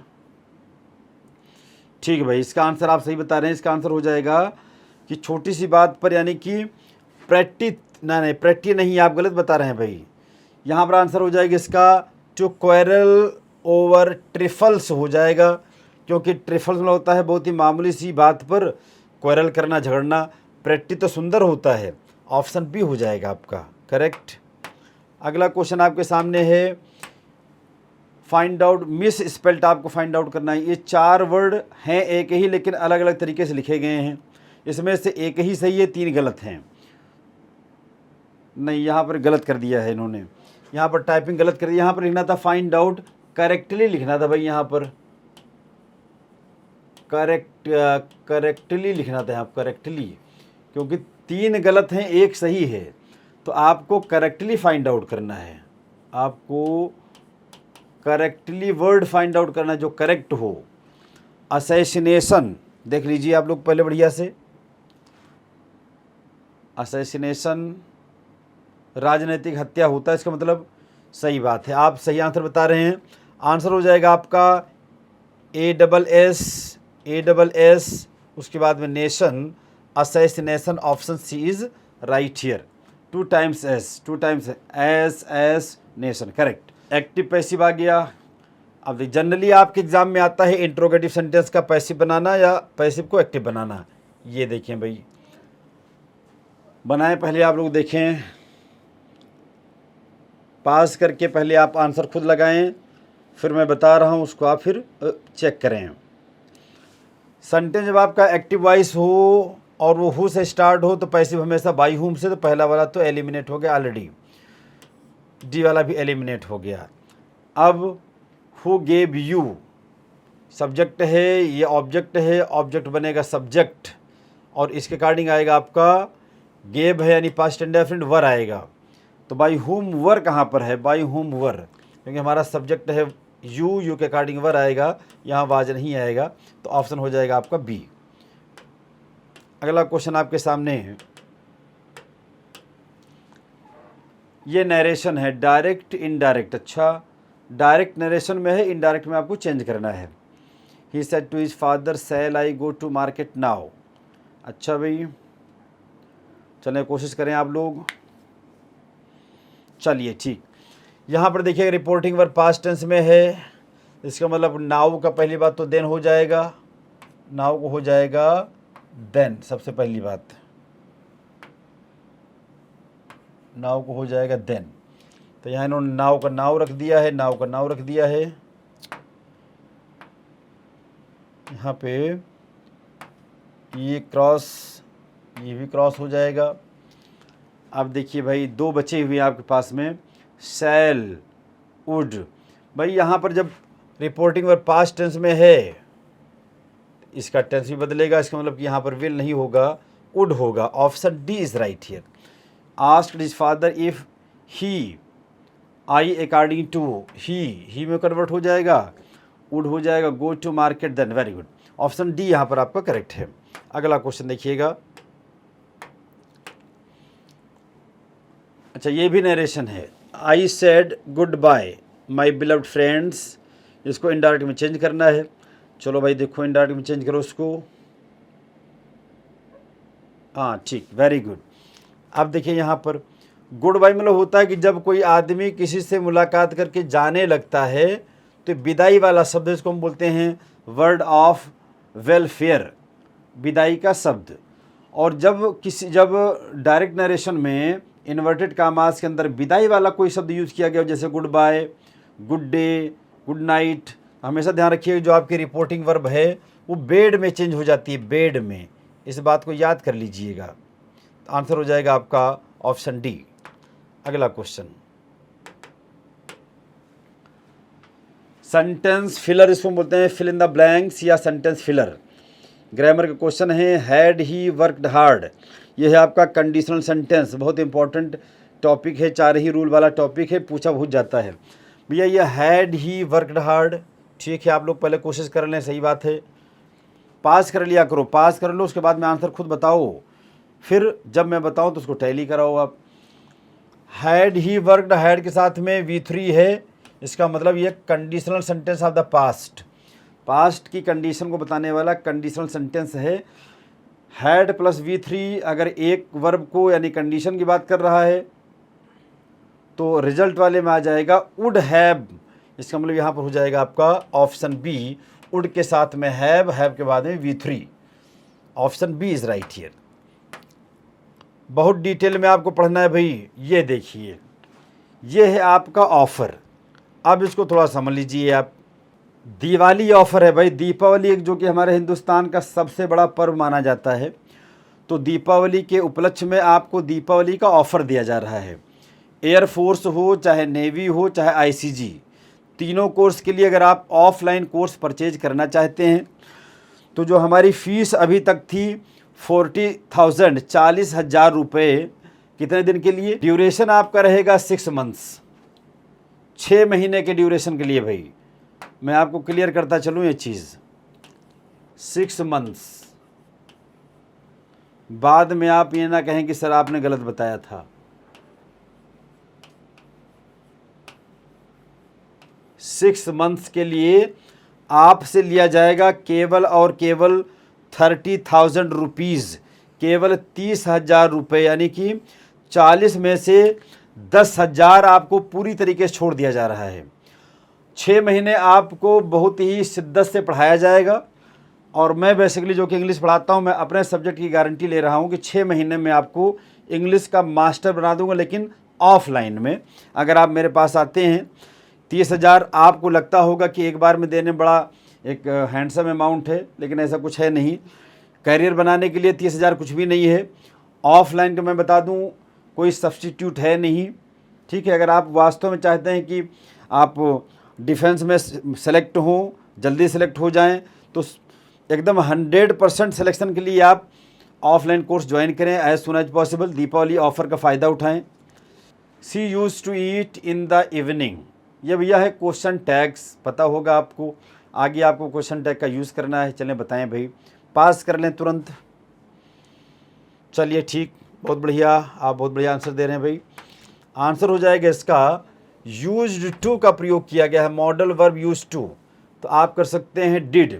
ठीक है भाई, इसका आंसर आप सही बता रहे हैं। इसका आंसर हो जाएगा कि छोटी सी बात पर, यानी कि प्रेटी नहीं, आप गलत बता रहे हैं भाई। यहाँ पर आंसर हो जाएगा इसका टू क्वेरल ओवर ट्रिफल्स हो जाएगा, क्योंकि ट्रिफल्स में होता है बहुत ही मामूली सी बात पर क्वेरल करना, झगड़ना। प्रेटी तो सुंदर होता है, ऑप्शन बी हो जाएगा आपका करेक्ट। अगला क्वेश्चन आपके सामने है, फाइंड आउट मिस स्पेल्ट, आपको फाइंड आउट करना है। ये 4 वर्ड हैं एक ही, लेकिन अलग अलग तरीके से लिखे गए हैं। इसमें से एक ही सही है, 3 गलत हैं। नहीं, यहाँ पर गलत कर दिया है इन्होंने, यहाँ पर टाइपिंग गलत कर दी। यहाँ पर लिखना था फाइंड आउट, करेक्टली लिखना था भाई, यहाँ पर करेक्टली लिखना था यहाँ करेक्टली, क्योंकि 3 गलत हैं, 1 सही है। तो आपको करेक्टली फाइंड आउट करना है, आपको करेक्टली वर्ड फाइंड आउट करना है जो करेक्ट हो। असैसिनेशन देख लीजिए आप लोग पहले बढ़िया से। असैसिनेशन राजनीतिक हत्या होता है, इसका मतलब सही बात है, आप सही आंसर बता रहे हैं। आंसर हो जाएगा आपका ASS, उसके बाद में nation, assassination, option C is right here. 2 times S nation correct. Active passive आ गया। अब जनरली आपके एग्जाम में आता है इंट्रोगेटिव सेंटेंस का पैसिव बनाना या पैसिव को एक्टिव बनाना। ये देखें भाई, बनाएं पहले आप लोग देखें, पास करके पहले आप आंसर खुद लगाएं, फिर मैं बता रहा हूं उसको आप फिर चेक करें। सेंटेंस जब आपका एक्टिव वॉइस हो और वो हु से स्टार्ट हो तो पैसिव हमेशा बाई हुम से, तो पहला वाला तो एलिमिनेट हो गया ऑलरेडी, डी वाला भी एलिमिनेट हो गया। अब हु गेव यू सब्जेक्ट है, ये ऑब्जेक्ट है, ऑब्जेक्ट बनेगा सब्जेक्ट, और इसके अकॉर्डिंग आएगा आपका गेव है यानी पास्ट इंडेफिनिट, वर आएगा। तो बाई हुम वर कहाँ पर है? बाई हुम वर, क्योंकि हमारा सब्जेक्ट है यू के अकॉर्डिंग वर आएगा, यहाँ वाज नहीं आएगा, तो ऑप्शन हो जाएगा आपका बी। अगला क्वेश्चन आपके सामने है, ये नरेशन है, डायरेक्ट इनडायरेक्ट। अच्छा, डायरेक्ट नरेशन में है, इनडायरेक्ट में आपको चेंज करना है। He said to his father said I go to market now. अच्छा भाई, चलें कोशिश करें आप लोग। चलिए ठीक, यहाँ पर देखिए रिपोर्टिंग वर्ब पास्ट टेंस में है, इसका मतलब नाउ का पहली बात तो देन हो जाएगा, नाउ को हो जाएगा देन। सबसे पहली बात नाउ को हो जाएगा देन। तो यहाँ इन्होंने नाउ का नाउ रख दिया है, नाउ का नाउ रख दिया है। यहाँ पे ये क्रॉस, ये भी क्रॉस हो जाएगा। अब देखिए भाई, दो बचे हुए आपके पास में, सेल, वुड। भाई यहाँ पर जब रिपोर्टिंग वर्ब पास्ट टेंस में है, इसका टेंस भी बदलेगा, इसका मतलब कि यहाँ पर विल नहीं होगा, वुड होगा। Option D is right here. Asked his father if he I according to, he में कन्वर्ट हो जाएगा, वुड हो जाएगा go to market then. Very good, option D यहाँ पर आपका करेक्ट है। अगला क्वेश्चन देखिएगा। अच्छा, ये भी नरेशन है। I said good bye my beloved friends, इसको इनडायरेक्ट में चेंज करना है। चलो भाई देखो, इनडायरेक्ट में चेंज करो उसको। हाँ ठीक, वेरी गुड। अब देखिए यहाँ पर गुड बाय मतलब होता है कि जब कोई आदमी किसी से मुलाकात करके जाने लगता है तो विदाई वाला शब्द, इसको हम बोलते हैं वर्ड ऑफ वेलफेयर, विदाई का शब्द। और जब डायरेक्ट नरेशन में इन्वर्टेड कामास के अंदर विदाई वाला कोई शब्द यूज़ किया गया, जैसे good bye, good day, good night, हमेशा ध्यान रखिए जो आपकी रिपोर्टिंग वर्ब है वो बेड में चेंज हो जाती है, बेड में। इस बात को याद कर लीजिएगा। आंसर हो जाएगा आपका ऑप्शन डी। अगला क्वेश्चन, सेंटेंस फिलर, इसको बोलते हैं फिल इन द ब्लैंक्स या सेंटेंस फिलर। ग्रामर का क्वेश्चन है, हैड ही वर्कड हार्ड। यह है आपका कंडीशनल सेंटेंस, बहुत इंपॉर्टेंट टॉपिक है, 4 ही रूल वाला टॉपिक है, पूछा बहुत जाता है भैया। ये हैड ही वर्कड हार्ड, ठीक है, आप लोग पहले कोशिश कर लें, सही बात है। पास कर लिया करो, पास कर लो, उसके बाद में आंसर खुद बताओ, फिर जब मैं बताऊं तो उसको टैली कराओ आप। हैड ही वर्कड, हैड के साथ में V3 है, इसका मतलब ये conditional sentence of the past, past की कंडीशन को बताने वाला कंडीशनल सेंटेंस है। हैड प्लस V3 अगर एक वर्ब को यानी कंडीशन की बात कर रहा है तो रिजल्ट वाले में आ जाएगा वुड हैव। इसका मतलब यहाँ पर हो जाएगा आपका ऑप्शन बी, वुड के साथ में हैव, हैव के बाद में V3। Option B is right here. बहुत डिटेल में आपको पढ़ना है भाई। ये देखिए, ये है आपका ऑफर। अब इसको थोड़ा समझ लीजिए आप। दिवाली ऑफर है भाई, दीपावली एक जो कि हमारे हिंदुस्तान का सबसे बड़ा पर्व माना जाता है। तो दीपावली के उपलक्ष्य में आपको दीपावली का ऑफ़र दिया जा रहा है। एयरफोर्स हो, चाहे नेवी हो, चाहे आईसीजी, तीनों कोर्स के लिए अगर आप ऑफलाइन कोर्स परचेज करना चाहते हैं तो जो हमारी फ़ीस अभी तक थी 40,000, 40,000 रुपये, कितने दिन के लिए? ड्यूरेशन आपका रहेगा 6 मंथ्स, 6 महीने के ड्यूरेशन के लिए। भाई मैं आपको क्लियर करता चलूँ ये चीज़, 6 मंथ्स। बाद में आप ये ना कहें कि सर आपने गलत बताया था। 6 मंथ्स के लिए आपसे लिया जाएगा केवल और केवल 30,000 रुपीज़, केवल 30,000 रुपये, यानी कि 40 में से 10,000 आपको पूरी तरीके से छोड़ दिया जा रहा है। 6 महीने आपको बहुत ही शिद्दत से पढ़ाया जाएगा। और मैं बेसिकली जो कि इंग्लिश पढ़ाता हूँ, मैं अपने सब्जेक्ट की गारंटी ले रहा हूँ कि 6 महीने में आपको इंग्लिश का मास्टर बना दूंगा, लेकिन ऑफलाइन में। अगर आप मेरे पास आते हैं, 30,000 आपको लगता होगा कि एक बार में देने बड़ा एक हैंडसम अमाउंट है, लेकिन ऐसा कुछ है नहीं। करियर बनाने के लिए 30,000 कुछ भी नहीं है। ऑफलाइन का मैं बता दूं कोई सब्स्टिट्यूट है नहीं, ठीक है। अगर आप वास्तव में चाहते हैं कि आप डिफेंस में सेलेक्ट हों, जल्दी सेलेक्ट हो जाएं, तो एकदम 100% सिलेक्शन के लिए आप ऑफलाइन कोर्स ज्वाइन करें as soon as possible. Deepawali offer का फ़ायदा उठाएं। She use to eat in the evening, ये भैया है क्वेश्चन टैग्स, पता होगा आपको। आगे आपको क्वेश्चन टैग का यूज़ करना है। चलें बताएं भाई, पास कर लें तुरंत। चलिए ठीक, बहुत बढ़िया, आप बहुत बढ़िया आंसर दे रहे हैं भाई। आंसर हो जाएगा इसका यूज्ड टू का प्रयोग किया गया है, मॉडल वर्ब यूज्ड टू। तो आप कर सकते हैं डिड।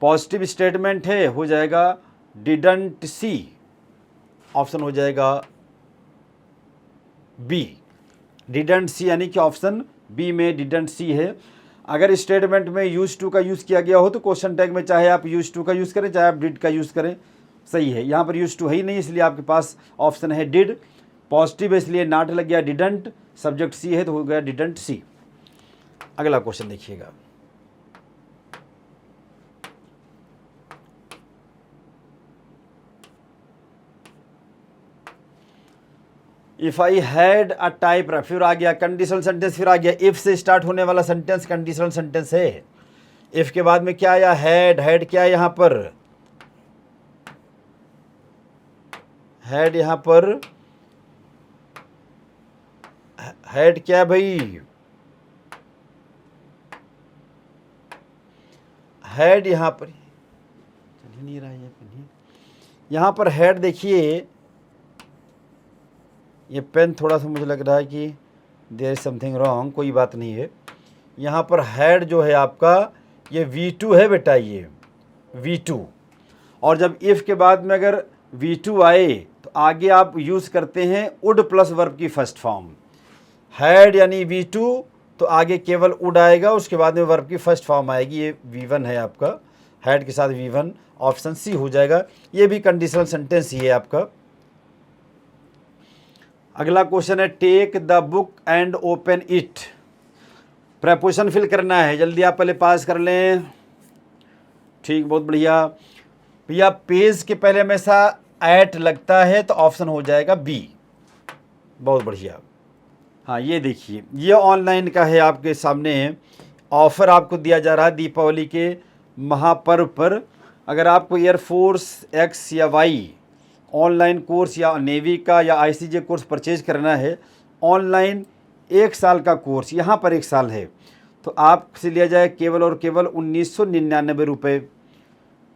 पॉजिटिव स्टेटमेंट है, हो जाएगा डिडंट सी, ऑप्शन हो जाएगा बी, डिडंट सी, यानी कि ऑप्शन बी में डिडंट सी है। अगर स्टेटमेंट में यूज टू का यूज़ किया गया हो तो क्वेश्चन टैग में चाहे आप यूज टू का यूज़ करें चाहे आप डिड का यूज़ करें, सही है। यहाँ पर यूज टू है ही नहीं, इसलिए आपके पास ऑप्शन है डिड। पॉजिटिव है इसलिए नॉट लग गया, डिडंट, सब्जेक्ट सी है तो हो गया डिडंट सी। अगला क्वेश्चन देखिएगा, if I had a type, फिर आ गया कंडीशनल सेंटेंस, फिर आ गया इफ से स्टार्ट होने वाला सेंटेंस कंडीशनल सेंटेंस है। इफ के बाद में क्या आया, हैड। हैड क्या है यहाँ पर, हैड यहाँ पर हैड क्या है भाई, हैड यहाँ पर चल ही नहीं रहा है, यहाँ पर हैड देखिए, ये पेन थोड़ा सा मुझे लग रहा है कि देयर इज समथिंग रॉन्ग, कोई बात नहीं है। यहाँ पर हैड जो है आपका ये V2 है बेटा, ये V2। और जब इफ़ के बाद में अगर V2 आए तो आगे आप यूज़ करते हैं वुड प्लस वर्ब की फर्स्ट फॉर्म। हैड यानी V2 तो आगे केवल वुड आएगा, उसके बाद में वर्ब की फर्स्ट फॉर्म आएगी, ये V1 है आपका, हैड के साथ V1, ऑप्शन सी हो जाएगा। ये भी कंडीशनल सेंटेंस ही है आपका। अगला क्वेश्चन है take the book and open it. Preposition fill करना है, जल्दी आप पहले पास कर लें। ठीक, बहुत बढ़िया भैया। पेज के पहले हमेशा एट लगता है तो ऑप्शन हो जाएगा बी, बहुत बढ़िया। हाँ ये देखिए, ये ऑनलाइन का है, आपके सामने ऑफ़र आपको दिया जा रहा है दीपावली के महापर्व पर। अगर आपको एयरफोर्स एक्स या वाई ऑनलाइन कोर्स या नेवी का या ICJ कोर्स परचेज करना है, ऑनलाइन 1 साल का कोर्स यहाँ पर 1 साल है, तो आपसे लिया जाए केवल और केवल 1999 रुपये।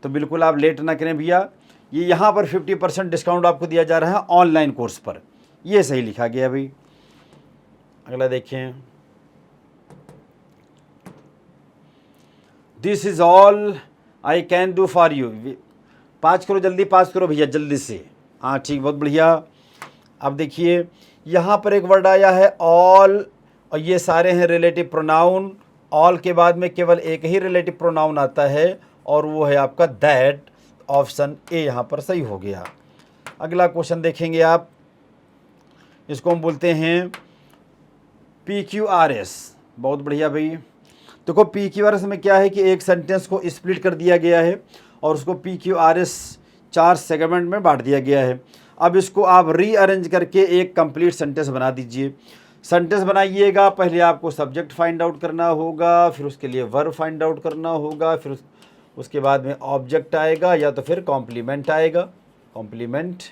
तो बिल्कुल आप लेट ना करें भैया, ये यहाँ पर 50% डिस्काउंट आपको दिया जा रहा है ऑनलाइन कोर्स पर, ये सही लिखा गया भाई। अगला देखें, this is all I can do for you. पाँच करो, जल्दी पास करो भैया, जल्दी से। हाँ ठीक, बहुत बढ़िया। अब देखिए यहाँ पर एक वर्ड आया है ऑल, और ये सारे हैं रिलेटिव प्रोनाउन। ऑल के बाद में केवल एक ही रिलेटिव प्रोनाउन आता है और वो है आपका दैट, ऑप्शन ए यहाँ पर सही हो गया। अगला क्वेश्चन देखेंगे आप, इसको हम बोलते हैं PQRS। बहुत बढ़िया भाई। देखो PQRS में क्या है कि एक सेंटेंस को स्प्लिट कर दिया गया है और उसको PQRS 4 सेगमेंट में बांट दिया गया है। अब इसको आप रीअरेंज करके एक कंप्लीट सेंटेंस बना दीजिए। सेंटेंस बनाइएगा, पहले आपको सब्जेक्ट फाइंड आउट करना होगा, फिर उसके लिए वर्ब फाइंड आउट करना होगा, फिर उसके बाद में ऑब्जेक्ट आएगा या तो फिर कॉम्प्लीमेंट आएगा। कॉम्प्लीमेंट,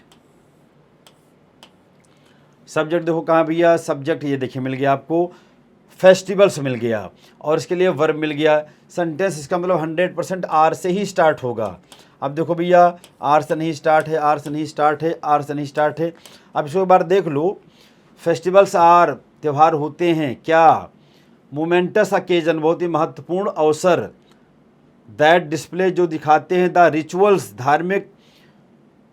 सब्जेक्ट देखो कहाँ भैया, सब्जेक्ट ये देखिए मिल गया आपको, फेस्टिवल्स मिल गया, और इसके लिए वर्ब मिल गया। सेंटेंस इसका मतलब 100% आर से ही स्टार्ट होगा। अब देखो भैया, आर से नहीं स्टार्ट है, आर से नहीं स्टार्ट है, आर से नहीं स्टार्ट है। अब इसको एक बार देख लो, फेस्टिवल्स आर, त्यौहार होते हैं क्या, मोमेंटस अकेजन, बहुत ही महत्वपूर्ण अवसर, दैट डिस्प्ले जो दिखाते हैं, द रिचुअल्स धार्मिक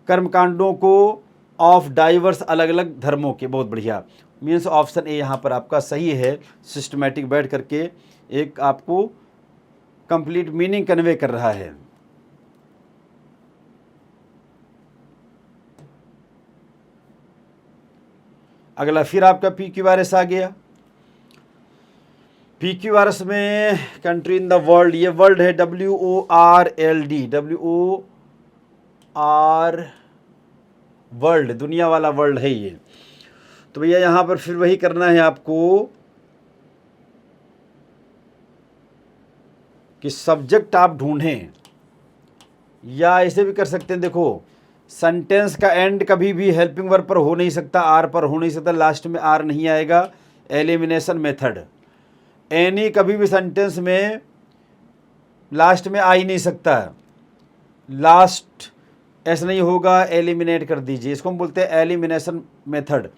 कर्मकांडों को, ऑफ डाइवर्स अलग अलग धर्मों के। बहुत बढ़िया, मीन्स ऑप्शन ए यहाँ पर आपका सही है। सिस्टमेटिक बैठ करके एक आपको कंप्लीट मीनिंग कन्वे कर रहा है। अगला फिर आपका PQRS आ गया। PQRS में कंट्री इन द वर्ल्ड, ये वर्ल्ड है WORLD, WOR वर्ल्ड, दुनिया वाला वर्ल्ड है ये। तो भैया यहाँ पर फिर वही करना है आपको कि सब्जेक्ट आप ढूंढें, या ऐसे भी कर सकते हैं। देखो सेंटेंस का एंड कभी भी हेल्पिंग वर्ब पर हो नहीं सकता, आर पर हो नहीं सकता, लास्ट में आर नहीं आएगा। एलिमिनेशन मेथड, एनी कभी भी सेंटेंस में लास्ट में आ ही नहीं सकता, लास्ट ऐसा नहीं होगा, एलिमिनेट कर दीजिए। इसको हम बोलते हैं एलिमिनेशन मेथड।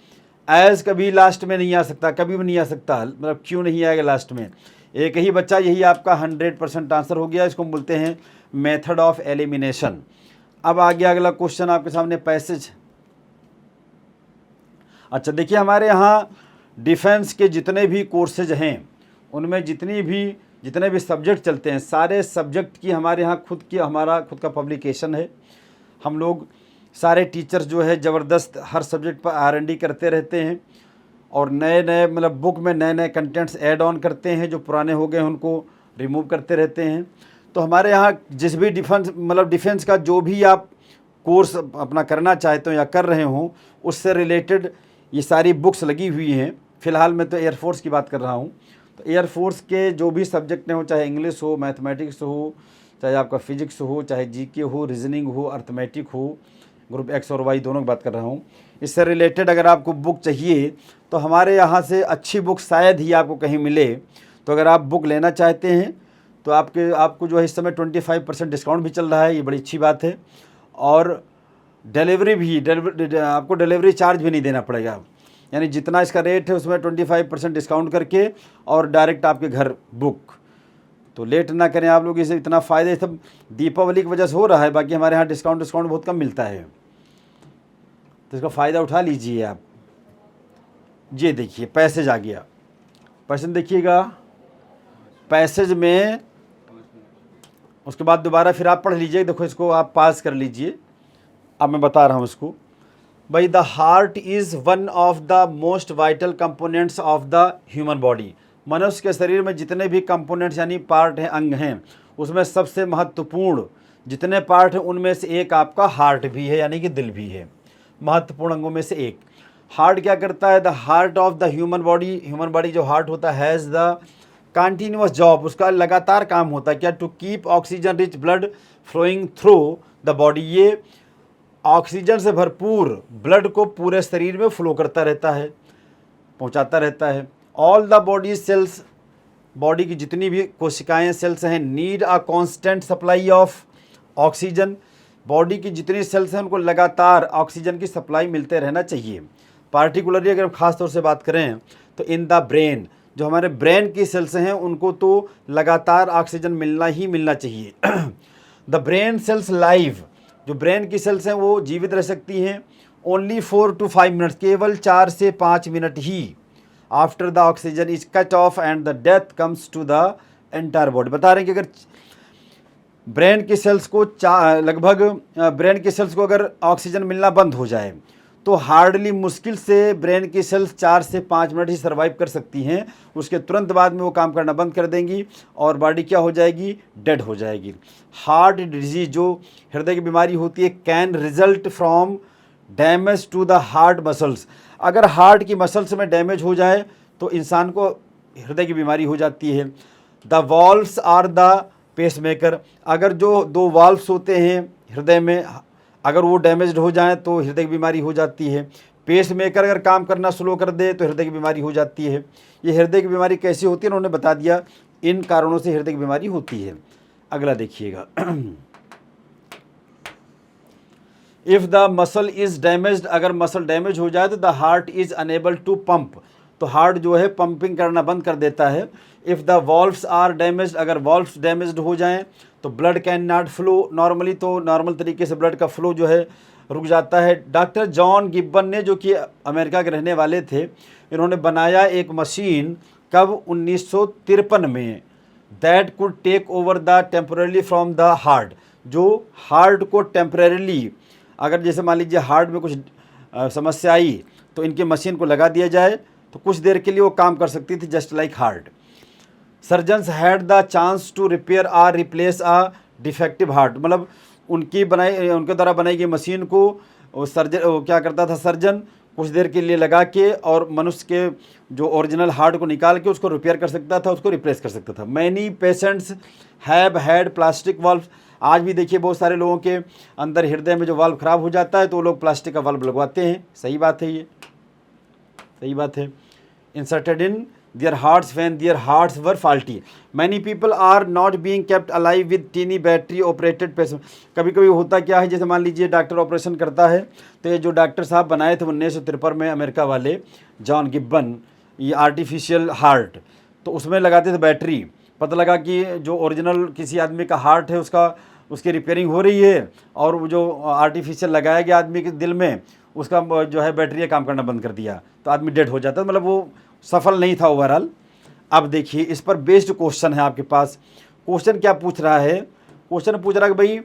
एज कभी लास्ट में नहीं आ सकता, कभी भी नहीं आ सकता, मतलब क्यों नहीं आएगा लास्ट में। एक ही बच्चा, यही आपका 100% आंसर हो गया। इसको हम बोलते हैं मेथड ऑफ एलिमिनेशन। अब आ गया अगला क्वेश्चन आपके सामने, पैसेज। अच्छा देखिए, हमारे यहाँ डिफेंस के जितने भी कोर्सेज हैं उनमें जितने भी सब्जेक्ट चलते हैं, सारे सब्जेक्ट की हमारे यहाँ हमारा खुद का पब्लिकेशन है। हम लोग सारे टीचर्स जो है ज़बरदस्त हर सब्जेक्ट पर R&D करते रहते हैं और नए नए मतलब बुक में नए नए कंटेंट्स ऐड ऑन करते हैं, जो पुराने हो गए उनको रिमूव करते रहते हैं। तो हमारे यहाँ जिस भी डिफेंस का जो भी आप कोर्स अपना करना चाहते हो या कर रहे हो, उससे रिलेटेड ये सारी बुक्स लगी हुई हैं। फ़िलहाल मैं तो एयरफोर्स की बात कर रहा हूँ। तो एयरफोर्स के जो भी सब्जेक्ट हो, चाहे इंग्लिश हो, मैथमेटिक्स हो, चाहे आपका फिजिक्स हो, चाहे जीके हो, रीजनिंग हो, अर्थमेटिक हो, ग्रुप एक्स और वाई दोनों की बात कर रहा हूँ, इससे रिलेटेड अगर आपको बुक चाहिए तो हमारे यहाँ से अच्छी बुक शायद ही आपको कहीं मिले। तो अगर आप बुक लेना चाहते हैं तो आपको जो है इस समय 25% डिस्काउंट भी चल रहा है, ये बड़ी अच्छी बात है। और आपको डिलीवरी चार्ज भी नहीं देना पड़ेगा, यानी जितना इसका रेट है उसमें 25% डिस्काउंट करके और डायरेक्ट आपके घर बुक। तो लेट ना करें आप लोग, इसे इतना फ़ायदे सब दीपावली की वजह से हो रहा है, बाकी हमारे यहाँ डिस्काउंट बहुत कम मिलता है, तो इसका फ़ायदा उठा लीजिए आप। ये देखिए पैसेज आ गया, पैसेज देखिएगा, पैसेज में उसके बाद दोबारा फिर आप पढ़ लीजिए। देखो इसको आप पास कर लीजिए। अब मैं बता रहा हूँ इसको, भाई the heart is one of the most vital components of the human body. मनुष्य के शरीर में जितने भी कंपोनेंट्स यानी पार्ट हैं, अंग हैं, उसमें सबसे महत्वपूर्ण जितने पार्ट हैं उनमें से एक आपका हार्ट भी है, यानी कि दिल भी है। महत्वपूर्ण अंगों में से एक हार्ट क्या करता है? The heart of the human body जो हार्ट होता है हैज़ द कंटिन्यूअस जॉब, उसका लगातार काम होता है क्या? To keep oxygen rich blood flowing through the body. ये ऑक्सीजन से भरपूर ब्लड को पूरे शरीर में फ्लो करता रहता है, पहुंचाता रहता है। All the body cells, body की जितनी भी कोशिकाएं सेल्स हैं, need a constant supply of oxygen. Body की जितनी सेल्स हैं उनको लगातार ऑक्सीजन की सप्लाई मिलते रहना चाहिए। पार्टिकुलरली अगर खास तौर से बात करें तो इन द ब्रेन, जो हमारे ब्रेन की सेल्स हैं उनको तो लगातार ऑक्सीजन मिलना ही मिलना चाहिए। द ब्रेन सेल्स लाइव, जो ब्रेन की सेल्स हैं वो जीवित रह सकती हैं ओनली 4 to 5 मिनट, केवल 4 से 5 मिनट ही। After the oxygen is cut off and the death comes to the entire body. बता रहे हैं कि अगर ब्रेन की सेल्स को ब्रेन की सेल्स को अगर ऑक्सीजन मिलना बंद हो जाए तो हार्डली मुश्किल से ब्रेन की सेल्स 4 से 5 मिनट ही सर्वाइव कर सकती हैं। उसके तुरंत बाद में वो काम करना बंद कर देंगी और बॉडी क्या हो जाएगी? डेड हो जाएगी। हार्ट डिजीज, जो हृदय की बीमारी होती है, can result from damage to the heart muscles. अगर हार्ट की मसल्स में डैमेज हो जाए तो इंसान को हृदय की बीमारी हो जाती है। The valves are the pacemaker, अगर जो 2 वाल्व्स होते हैं हृदय में, अगर वो डैमेज्ड हो जाएं तो हृदय की बीमारी हो जाती है। पेसमेकर अगर काम करना स्लो कर दे तो हृदय की बीमारी हो जाती है। ये हृदय की बीमारी कैसी होती है उन्होंने बता दिया, इन कारणों से हृदय की बीमारी होती है। अगला देखिएगा, if the muscle is damaged, अगर मसल डैमेज हो जाए तो the heart is unable to pump, तो हार्ट जो है पंपिंग करना बंद कर देता है। If the valves are damaged, अगर वॉल्व्स डैमेज्ड हो जाएं तो blood can not flow normally, तो नॉर्मल तरीके से ब्लड का फ्लो जो है रुक जाता है। डॉक्टर जॉन गिब्बन ने, जो कि अमेरिका के रहने वाले थे, इन्होंने बनाया एक मशीन कब? 1953 में, that could take over the temporary from the heart, जो हार्ट को टेम्परेरीली, अगर जैसे मान लीजिए हार्ट में कुछ समस्या आई तो इनके मशीन को लगा दिया जाए तो कुछ देर के लिए वो काम कर सकती थी, just like heart. Surgeons had the chance to repair or replace a defective heart, मतलब उनके द्वारा बनाई गई मशीन को क्या करता था सर्जन, कुछ देर के लिए लगा के और मनुष्य के जो ओरिजिनल हार्ट को निकाल के उसको रिपेयर कर सकता था, उसको रिप्लेस कर सकता था। Many patients have had plastic valve, आज भी देखिए बहुत सारे लोगों के अंदर हृदय में जो वाल्व ख़राब हो जाता है तो वो लोग प्लास्टिक का वाल्व लगवाते हैं। सही बात है, ये सही बात है। Inserted in their hearts when their hearts were faulty. Many people are not being kept alive with teeny battery operated pacemaker. कभी कभी होता क्या है, जैसे मान लीजिए डॉक्टर ऑपरेशन करता है, तो ये जो डॉक्टर साहब बनाए थे 1953 में अमेरिका वाले जॉन गिब्बन, ये आर्टिफिशियल हार्ट, तो उसमें लगाते थे बैटरी। पता लगा कि जो ओरिजिनल किसी आदमी का हार्ट है उसकी रिपेयरिंग हो रही है, और वो जो आर्टिफिशियल लगाया गया आदमी के दिल में, उसका जो है बैटरी काम करना बंद कर दिया, तो आदमी डेड हो जाता है, मतलब वो सफल नहीं था ओवरऑल। अब देखिए इस पर बेस्ड क्वेश्चन है आपके पास। क्वेश्चन क्या पूछ रहा है? क्वेश्चन पूछ रहा है कि भाई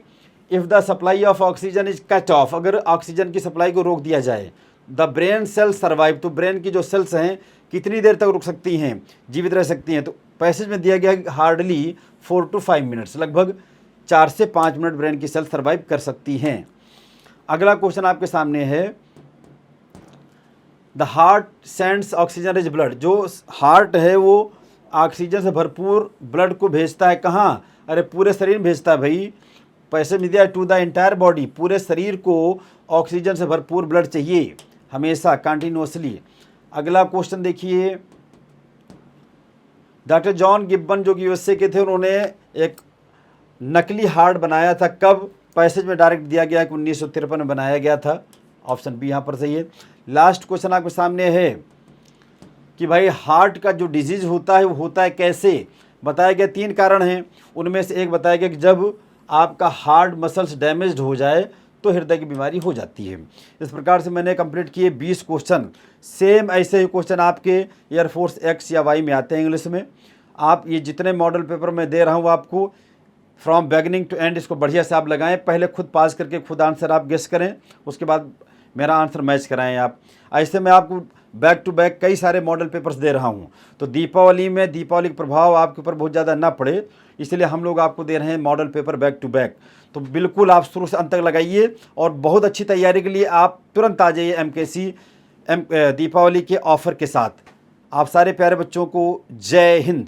if the supply of oxygen is cut of, अगर ऑक्सीजन की सप्लाई को रोक दिया जाए, द ब्रेन सेल सर्वाइव, तो ब्रेन की जो सेल्स हैं कितनी देर तक रुक सकती हैं, जीवित रह सकती हैं? तो पैसेज में दिया गया है हार्डली 4 to 5 मिनट्स, लगभग 4 से 5 मिनट ब्रेन की सेल सर्वाइव कर सकती हैं। अगला क्वेश्चन आपके सामने है, the heart sends oxygen rich blood, जो हार्ट है वो ऑक्सीजन से भरपूर ब्लड को भेजता है कहाँ? अरे पूरे शरीर में भेजता है भाई। पैसे में दिया टू द एंटायर बॉडी, पूरे शरीर को ऑक्सीजन से भरपूर ब्लड चाहिए हमेशा कंटिन्यूसली। अगला क्वेश्चन देखिए, डॉक्टर जॉन गिब्बन जो कि यूएसए के थे, उन्होंने एक नकली हार्ट बनाया था। कब? पैसेज में डायरेक्ट दिया गया कि 1953 में बनाया गया था। ऑप्शन बी यहाँ पर सही है। लास्ट क्वेश्चन आपके सामने है कि भाई हार्ट का जो डिजीज़ होता है वो होता है कैसे? बताया गया 3 कारण हैं, उनमें से एक बताया गया कि जब आपका हार्ट मसल्स डैमेज्ड हो जाए तो हृदय की बीमारी हो जाती है। इस प्रकार से मैंने कंप्लीट किए 20 क्वेश्चन। सेम ऐसे ही क्वेश्चन आपके एयरफोर्स एक्स या वाई में आते हैं इंग्लिश में। आप ये जितने मॉडल पेपर मैं दे रहा हूँ आपको फ्रॉम बिगिनिंग टू एंड, इसको बढ़िया से आप लगाएं। पहले खुद पास करके खुद आंसर आप गेस करें, उसके बाद मेरा आंसर मैच कराएं आप। ऐसे मैं आपको बैक टू बैक कई सारे मॉडल पेपर्स दे रहा हूं, तो दीपावली का प्रभाव आपके ऊपर बहुत ज़्यादा ना पड़े, इसलिए हम लोग आपको दे रहे हैं model paper back to back. तो बिल्कुल आप शुरू से अंत तक लगाइए, और बहुत अच्छी तैयारी के लिए आप तुरंत आ जाइए MKC दीपावली के ऑफ़र के साथ। आप सारे प्यारे बच्चों को जय हिंद।